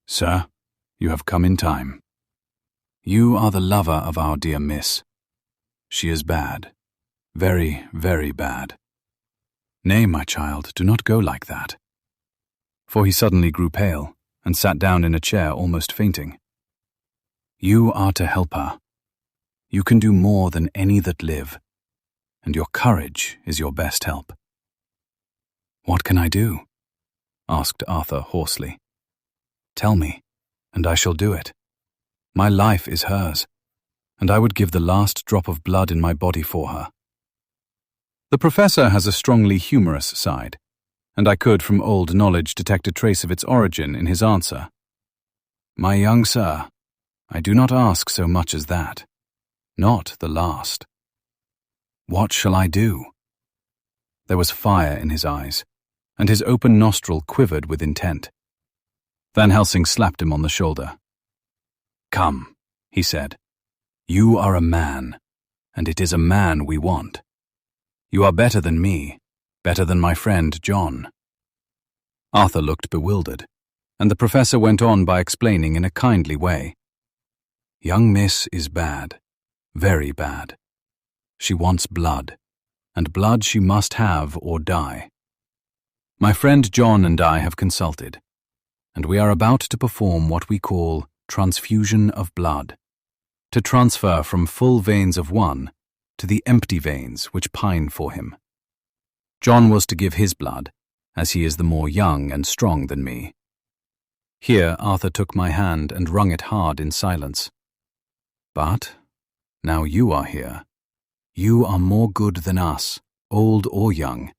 "Sir, you have come in time. You are the lover of our dear miss. She is bad, very, very bad. Nay, my child, do not go like that." For he suddenly grew pale and sat down in a chair almost fainting. "You are to help her. You can do more than any that live, and your courage is your best help." "What can I do?" asked Arthur hoarsely. "Tell me, and I shall do it. My life is hers, and I would give the last drop of blood in my body for her." The professor has a strongly humorous side, and I could from old knowledge detect a trace of its origin in his answer. "My young sir, I do not ask so much as that. Not the last." "What shall I do?" There was fire in his eyes, and his open nostril quivered with intent. Van Helsing slapped him on the shoulder. "Come," he said. "You are a man, and it is a man we want. You are better than me, better than my friend John." Arthur looked bewildered, and the professor went on by explaining in a kindly way. Young miss is bad, very bad. She wants blood, and blood she must have or die. My friend John and I have consulted, and we are about to perform what we call transfusion of blood, to transfer from full veins of one to the empty veins which pine for him. John was to give his blood, as he is the more young and strong than me. Here Arthur took my hand and wrung it hard in silence. But now you are here. You are more good than us, old or young,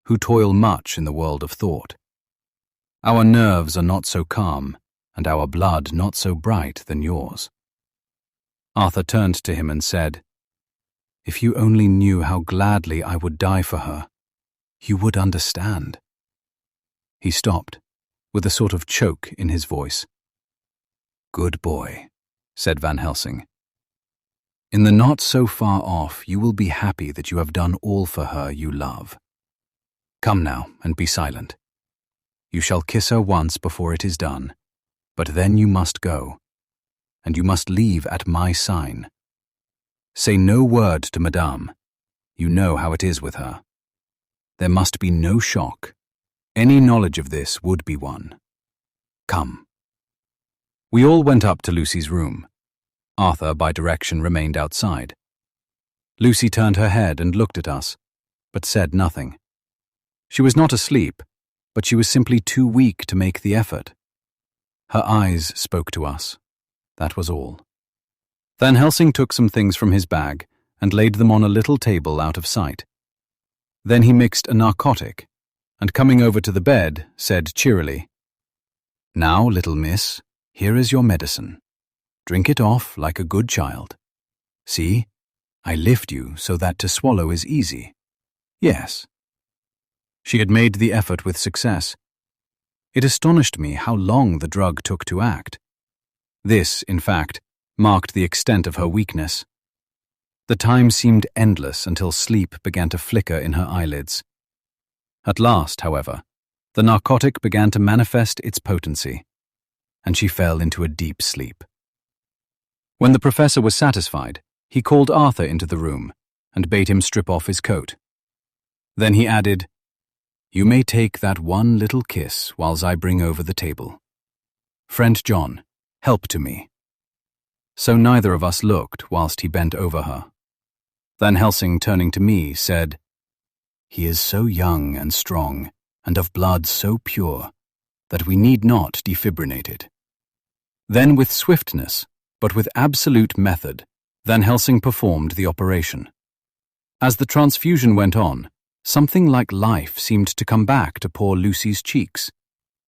who toil much in the world of thought. Our nerves are not so calm, and our blood not so bright than yours. Arthur turned to him and said, If you only knew how gladly I would die for her, you would understand. He stopped, with a sort of choke in his voice. Good boy, said Van Helsing. In the not so far off, you will be happy that you have done all for her you love. Come now and be silent. You shall kiss her once before it is done, but then you must go, and you must leave at my sign. Say no word to Madame. You know how it is with her. There must be no shock. Any knowledge of this would be one. Come. We all went up to Lucy's room. Arthur, by direction, remained outside. Lucy turned her head and looked at us, but said nothing. She was not asleep, but she was simply too weak to make the effort. Her eyes spoke to us. That was all. Van Helsing took some things from his bag and laid them on a little table out of sight. Then he mixed a narcotic, and coming over to the bed, said cheerily, Now, little miss, here is your medicine. Drink it off like a good child. See, I lift you so that to swallow is easy. Yes. She had made the effort with success. It astonished me how long the drug took to act. This, in fact, marked the extent of her weakness. The time seemed endless until sleep began to flicker in her eyelids. At last, however, the narcotic began to manifest its potency, and she fell into a deep sleep. When the professor was satisfied, he called Arthur into the room and bade him strip off his coat. Then he added, You may take that one little kiss whiles I bring over the table. Friend John, help to me. So neither of us looked whilst he bent over her. Van Helsing, turning to me, said, He is so young and strong, and of blood so pure, that we need not defibrillate it. Then with swiftness, but with absolute method, Van Helsing performed the operation. As the transfusion went on, something like life seemed to come back to poor Lucy's cheeks,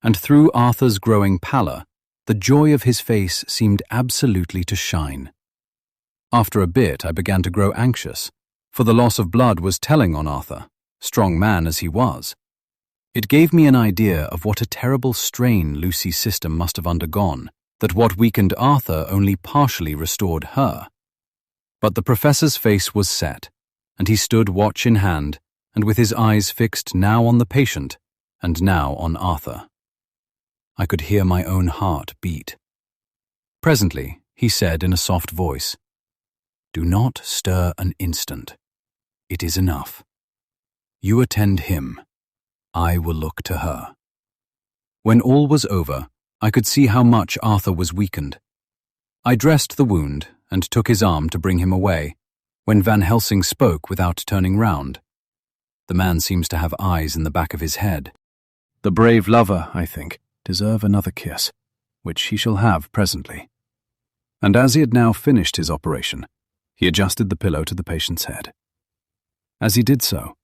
and through Arthur's growing pallor, the joy of his face seemed absolutely to shine. After a bit, I began to grow anxious, for the loss of blood was telling on Arthur, strong man as he was. It gave me an idea of what a terrible strain Lucy's system must have undergone, that what weakened Arthur only partially restored her. But the professor's face was set, and he stood watch in hand, and with his eyes fixed now on the patient, and now on Arthur. I could hear my own heart beat. Presently, he said in a soft voice, Do not stir an instant. It is enough. You attend him. I will look to her. When all was over, I could see how much Arthur was weakened. I dressed the wound and took his arm to bring him away, when Van Helsing spoke without turning round. The man seems to have eyes in the back of his head. The brave lover, I think, deserve another kiss, which he shall have presently. And as he had now finished his operation, he adjusted the pillow to the patient's head. As he did so,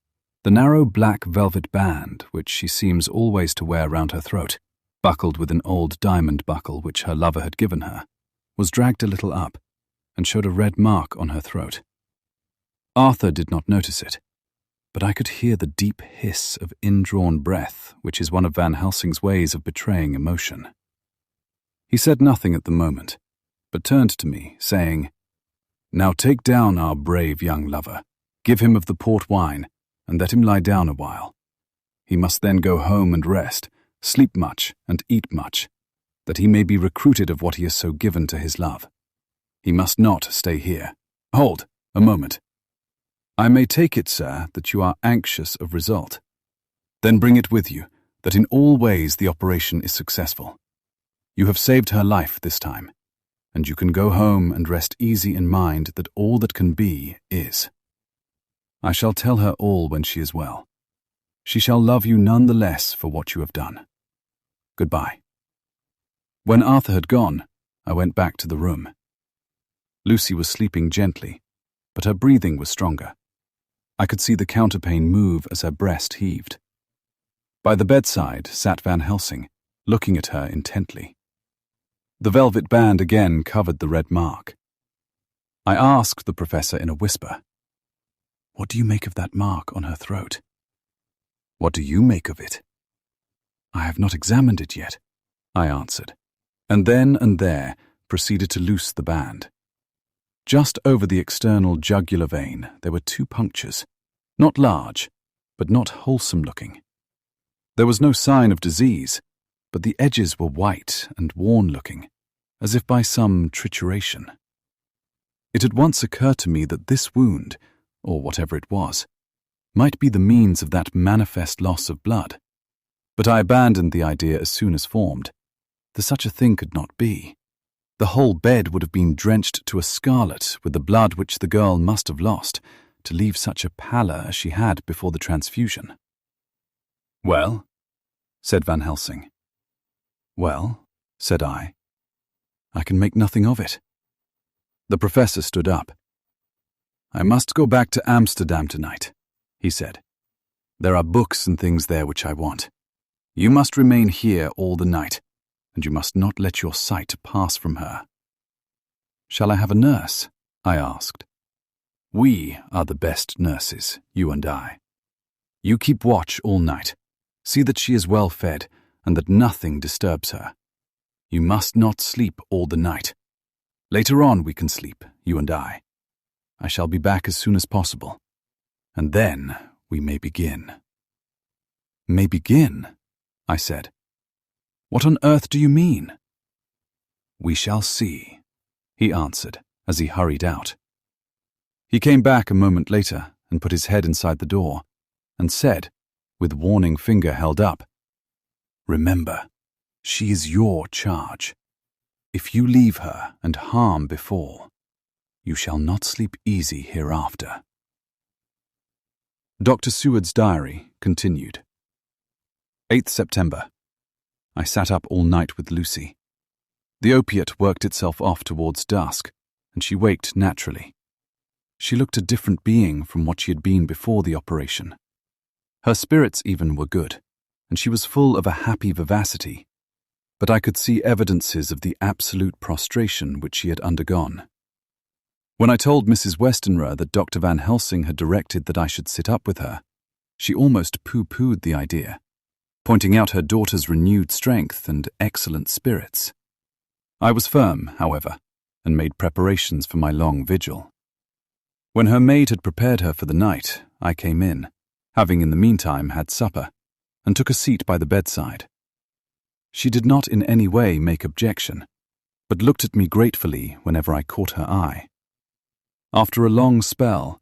the narrow black velvet band, which she seems always to wear round her throat, buckled with an old diamond buckle which her lover had given her, was dragged a little up, and showed a red mark on her throat. Arthur did not notice it, but I could hear the deep hiss of indrawn breath, which is one of Van Helsing's ways of betraying emotion. He said nothing at the moment, but turned to me, saying, Now take down our brave young lover, give him of the port wine, and let him lie down a while. He must then go home and rest, sleep much and eat much, that he may be recruited of what he is so given to his love. He must not stay here. Hold, a moment. I may take it, sir, that you are anxious of result. Then bring it with you, that in all ways the operation is successful. You have saved her life this time, and you can go home and rest easy in mind that all that can be is. I shall tell her all when she is well. She shall love you none the less for what you have done. Goodbye. When Arthur had gone, I went back to the room. Lucy was sleeping gently, but her breathing was stronger. I could see the counterpane move as her breast heaved. By the bedside sat Van Helsing, looking at her intently. The velvet band again covered the red mark. I asked the professor in a whisper, "What do you make of that mark on her throat?" "What do you make of it?" "I have not examined it yet," I answered, and then and there proceeded to loose the band. Just over the external jugular vein there were 2 punctures, not large, but not wholesome-looking. There was no sign of disease, but the edges were white and worn-looking, as if by some trituration. It had once occurred to me that this wound, or whatever it was, might be the means of that manifest loss of blood, but I abandoned the idea as soon as formed, for such a thing could not be. The whole bed would have been drenched to a scarlet with the blood which the girl must have lost, to leave such a pallor as she had before the transfusion. "Well?" said Van Helsing. "Well," said I can make nothing of it." The professor stood up. "I must go back to Amsterdam tonight," he said. "There are books and things there which I want. You must remain here all the night, and you must not let your sight pass from her." "Shall I have a nurse?" I asked. "We are the best nurses, you and I. You keep watch all night. See that she is well fed, and that nothing disturbs her. You must not sleep all the night. Later on we can sleep, you and I. I shall be back as soon as possible, and then we may begin." "May begin?" I said. "What on earth do you mean?" "We shall see," he answered as he hurried out. He came back a moment later and put his head inside the door and said, with warning finger held up, "Remember, she is your charge. If you leave her and harm befall, you shall not sleep easy hereafter." Dr. Seward's diary continued. 8th September. I sat up all night with Lucy. The opiate worked itself off towards dusk, and she waked naturally. She looked a different being from what she had been before the operation. Her spirits even were good, and she was full of a happy vivacity, but I could see evidences of the absolute prostration which she had undergone. When I told Mrs. Westenra that Dr. Van Helsing had directed that I should sit up with her, she almost pooh-poohed the idea, pointing out her daughter's renewed strength and excellent spirits. I was firm, however, and made preparations for my long vigil. When her maid had prepared her for the night, I came in, having in the meantime had supper, and took a seat by the bedside. She did not in any way make objection, but looked at me gratefully whenever I caught her eye. After a long spell,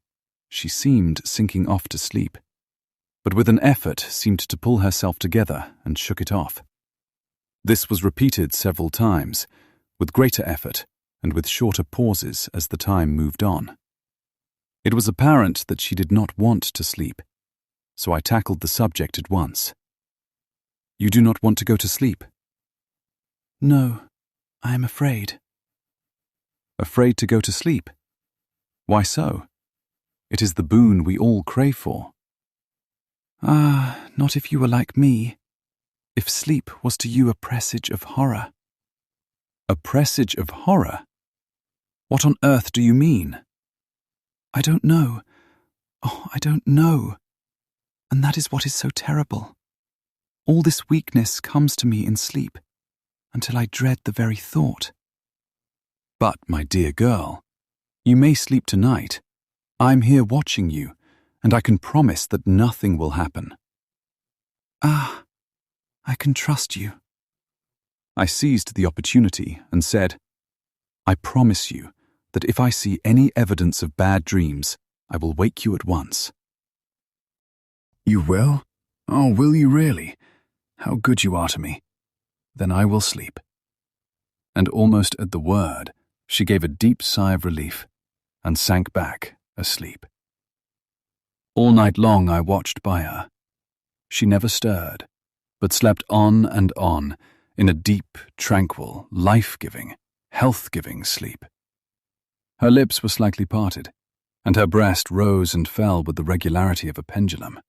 she seemed sinking off to sleep, but with an effort seemed to pull herself together and shook it off. This was repeated several times, with greater effort and with shorter pauses as the time moved on. It was apparent that she did not want to sleep, so I tackled the subject at once. "You do not want to go to sleep?" "No, I am afraid." "Afraid to go to sleep? Why so? It is the boon we all crave for." "Ah, not if you were like me. If sleep was to you a presage of horror." "A presage of horror? What on earth do you mean?" "I don't know. Oh, I don't know. And that is what is so terrible. All this weakness comes to me in sleep, until I dread the very thought." "But, my dear girl, you may sleep tonight. I'm here watching you, and I can promise that nothing will happen." "Ah, I can trust you." I seized the opportunity and said, "I promise you that if I see any evidence of bad dreams, I will wake you at once." "You will? Oh, will you really? How good you are to me. Then I will sleep." And almost at the word, she gave a deep sigh of relief and sank back asleep. All night long I watched by her. She never stirred, but slept on and on in a deep, tranquil, life-giving, health-giving sleep. Her lips were slightly parted, and her breast rose and fell with the regularity of a pendulum.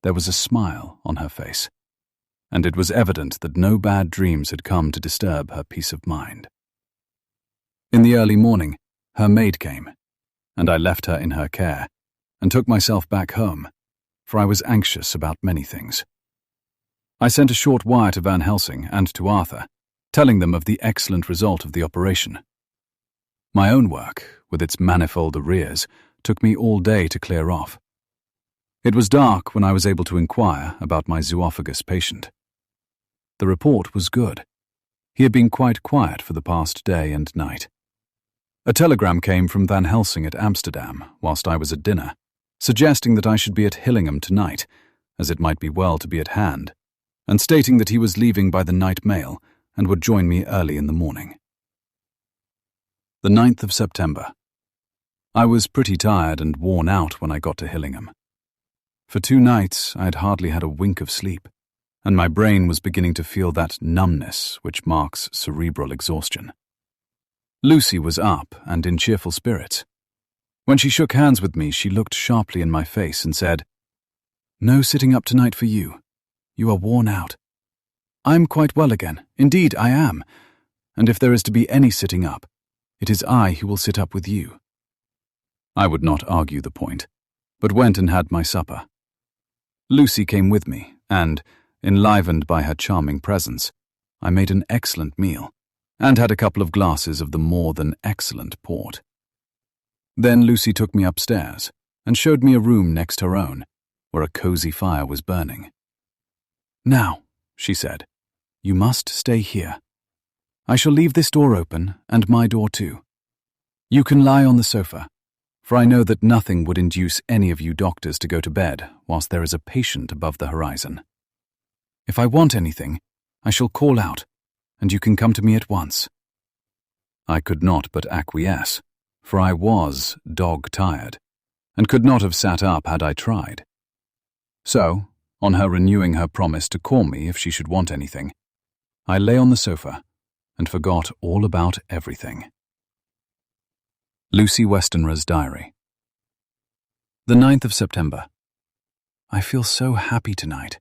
There was a smile on her face, and it was evident that no bad dreams had come to disturb her peace of mind. In the early morning, her maid came, and I left her in her care, and took myself back home, for I was anxious about many things. I sent a short wire to Van Helsing and to Arthur, telling them of the excellent result of the operation. My own work, with its manifold arrears, took me all day to clear off. It was dark when I was able to inquire about my zoophagous patient. The report was good. He had been quite quiet for the past day and night. A telegram came from Van Helsing at Amsterdam whilst I was at dinner, suggesting that I should be at Hillingham tonight, as it might be well to be at hand, and stating that he was leaving by the night mail and would join me early in the morning. The 9th of September. I was pretty tired and worn out when I got to Hillingham. For 2 nights I had hardly had a wink of sleep, and my brain was beginning to feel that numbness which marks cerebral exhaustion. Lucy was up and in cheerful spirits. When she shook hands with me, she looked sharply in my face and said, "No sitting up tonight for you. You are worn out." "I'm quite well again. Indeed, I am. And if there is to be any sitting up, it is I who will sit up with you." I would not argue the point, but went and had my supper. Lucy came with me, and, enlivened by her charming presence, I made an excellent meal, and had a couple of glasses of the more than excellent port. Then Lucy took me upstairs, and showed me a room next her own, where a cosy fire was burning. "Now," she said, "you must stay here. I shall leave this door open, and my door too. You can lie on the sofa, for I know that nothing would induce any of you doctors to go to bed whilst there is a patient above the horizon. If I want anything, I shall call out, and you can come to me at once." I could not but acquiesce, for I was dog-tired, and could not have sat up had I tried. So, on her renewing her promise to call me if she should want anything, I lay on the sofa and forgot all about everything. Lucy Westenra's Diary. The 9th of September. I feel so happy tonight.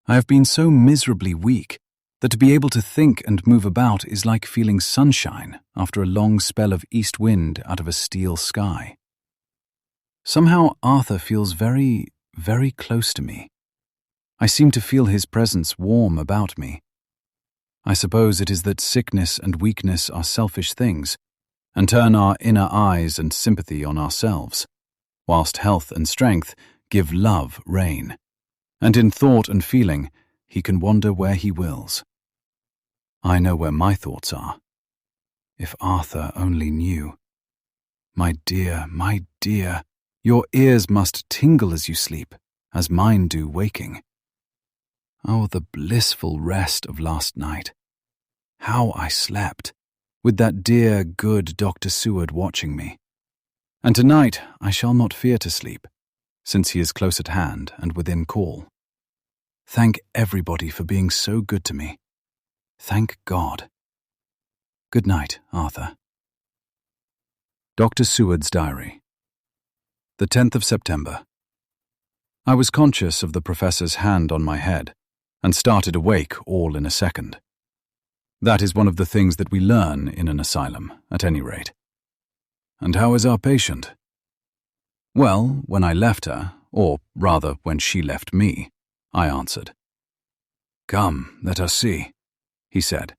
I have been so miserably weak that to be able to think and move about is like feeling sunshine after a long spell of east wind out of a steel sky. Somehow Arthur feels very, very close to me. I seem to feel his presence warm about me. I suppose it is that sickness and weakness are selfish things, and turn our inner eyes and sympathy on ourselves, whilst health and strength give love rein, and in thought and feeling he can wander where he wills. I know where my thoughts are. If Arthur only knew. My dear, your ears must tingle as you sleep, as mine do waking. Oh, the blissful rest of last night. How I slept, with that dear, good Dr. Seward watching me. And tonight I shall not fear to sleep, since he is close at hand and within call. Thank everybody for being so good to me. Thank God. Good night, Arthur. Dr. Seward's Diary. The 10th of September. I was conscious of the professor's hand on my head, and started awake all in a second. That is one of the things that we learn in an asylum, at any rate. "And how is our patient?" "Well, when I left her, or rather when she left me," I answered. "Come, let us see," he said,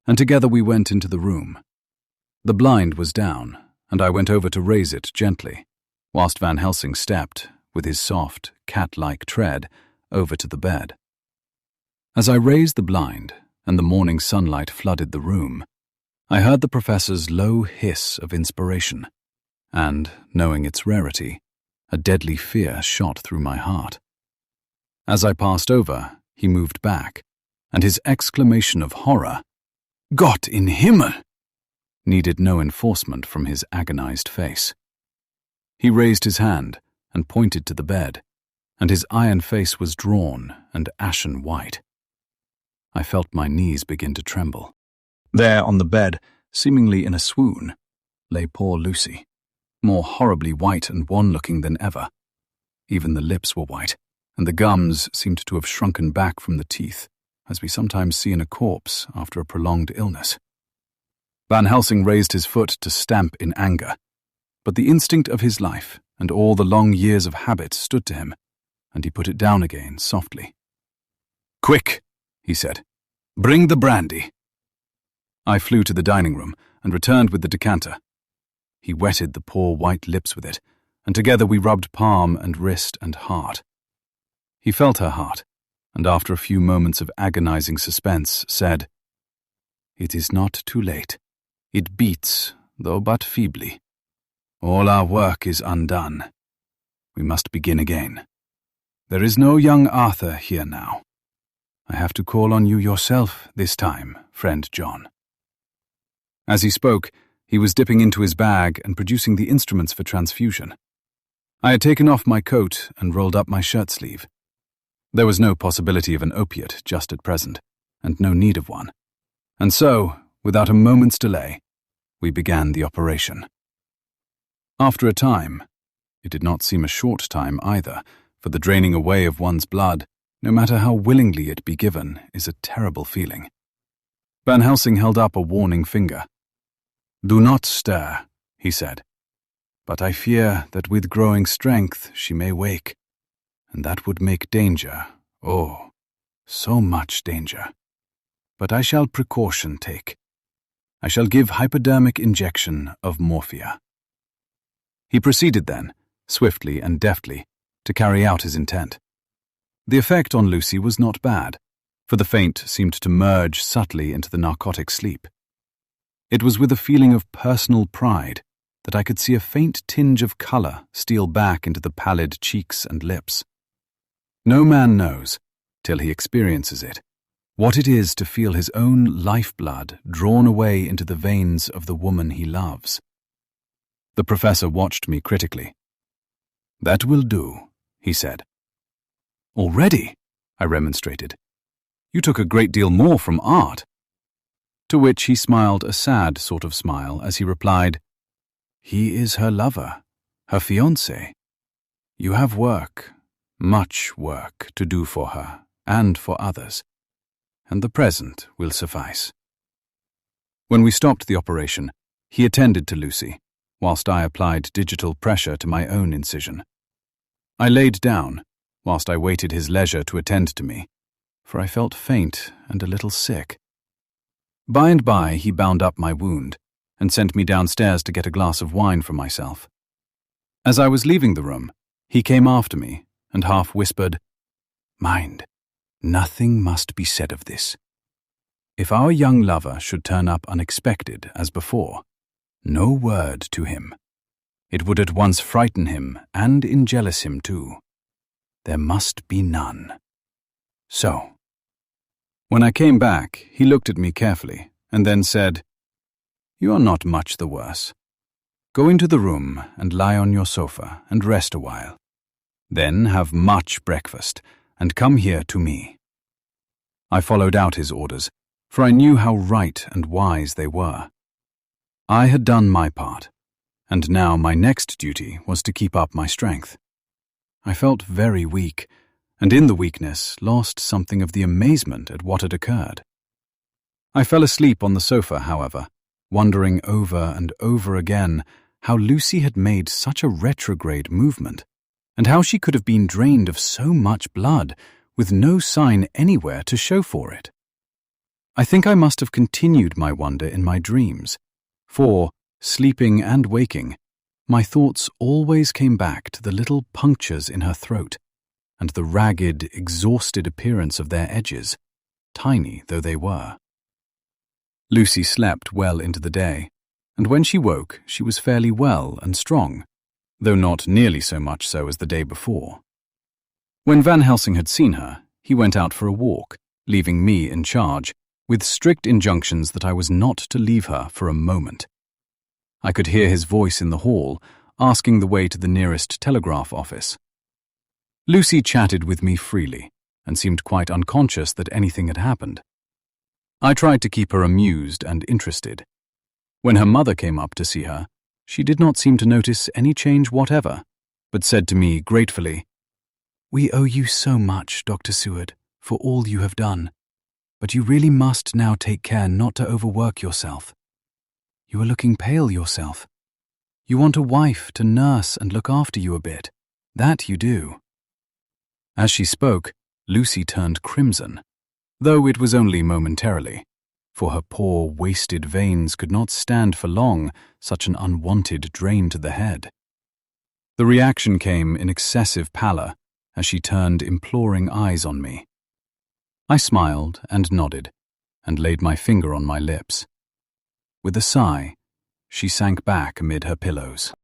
and together we went into the room. The blind was down, and I went over to raise it gently, whilst Van Helsing stepped, with his soft, cat-like tread, over to the bed. As I raised the blind and the morning sunlight flooded the room, I heard the professor's low hiss of inspiration, and, knowing its rarity, a deadly fear shot through my heart. As I passed over, he moved back, and his exclamation of horror, "Gott in Himmel!" needed no enforcement from his agonized face. He raised his hand and pointed to the bed, and his iron face was drawn and ashen white. I felt my knees begin to tremble. There on the bed, seemingly in a swoon, lay poor Lucy, more horribly white and wan-looking than ever. Even the lips were white, and the gums seemed to have shrunken back from the teeth, as we sometimes see in a corpse after a prolonged illness. Van Helsing raised his foot to stamp in anger, but the instinct of his life and all the long years of habit stood to him, and he put it down again softly. "Quick," he said. "Bring the brandy." I flew to the dining room and returned with the decanter. He wetted the poor white lips with it, and together we rubbed palm and wrist and heart. He felt her heart, and after a few moments of agonizing suspense, said, "It is not too late. It beats, though but feebly. All our work is undone. We must begin again. There is no young Arthur here now. I have to call on you yourself this time, friend John." As he spoke, he was dipping into his bag and producing the instruments for transfusion. I had taken off my coat and rolled up my shirt sleeve. There was no possibility of an opiate just at present, and no need of one. And so, without a moment's delay, we began the operation. After a time, it did not seem a short time either, for the draining away of one's blood, no matter how willingly it be given, is a terrible feeling. Van Helsing held up a warning finger. "Do not stir," he said. "But I fear that with growing strength she may wake, and that would make danger, oh, so much danger. But I shall precaution take. I shall give hypodermic injection of morphia." He proceeded then, swiftly and deftly, to carry out his intent. The effect on Lucy was not bad, for the faint seemed to merge subtly into the narcotic sleep. It was with a feeling of personal pride that I could see a faint tinge of color steal back into the pallid cheeks and lips. No man knows, till he experiences it, what it is to feel his own lifeblood drawn away into the veins of the woman he loves. The professor watched me critically. "That will do," he said. "Already?" I remonstrated. "You took a great deal more from art." To which he smiled a sad sort of smile as he replied, "He is her lover, her fiancé. You have work, much work to do for her and for others, and the present will suffice." When we stopped the operation, he attended to Lucy, whilst I applied digital pressure to my own incision. I laid down, whilst I waited his leisure to attend to me, for I felt faint and a little sick. By and by he bound up my wound, and sent me downstairs to get a glass of wine for myself. As I was leaving the room, he came after me, and half whispered, "Mind, nothing must be said of this. If our young lover should turn up unexpected as before, no word to him. It would at once frighten him and enjealous him too. There must be none. So." When I came back, he looked at me carefully, and then said, "You are not much the worse. Go into the room and lie on your sofa and rest a while. Then have much breakfast, and come here to me." I followed out his orders, for I knew how right and wise they were. I had done my part, and now my next duty was to keep up my strength. I felt very weak, and in the weakness lost something of the amazement at what had occurred. I fell asleep on the sofa, however, wondering over and over again how Lucy had made such a retrograde movement, and how she could have been drained of so much blood with no sign anywhere to show for it. I think I must have continued my wonder in my dreams, for, sleeping and waking, my thoughts always came back to the little punctures in her throat, and the ragged, exhausted appearance of their edges, tiny though they were. Lucy slept well into the day, and when she woke, she was fairly well and strong, though not nearly so much so as the day before. When Van Helsing had seen her, he went out for a walk, leaving me in charge, with strict injunctions that I was not to leave her for a moment. I could hear his voice in the hall, asking the way to the nearest telegraph office. Lucy chatted with me freely, and seemed quite unconscious that anything had happened. I tried to keep her amused and interested. When her mother came up to see her, she did not seem to notice any change whatever, but said to me gratefully, "We owe you so much, Dr. Seward, for all you have done, but you really must now take care not to overwork yourself. You are looking pale yourself. You want a wife to nurse and look after you a bit. That you do." As she spoke, Lucy turned crimson, though it was only momentarily, for her poor, wasted veins could not stand for long such an unwanted drain to the head. The reaction came in excessive pallor as she turned imploring eyes on me. I smiled and nodded, and laid my finger on my lips. With a sigh, she sank back amid her pillows.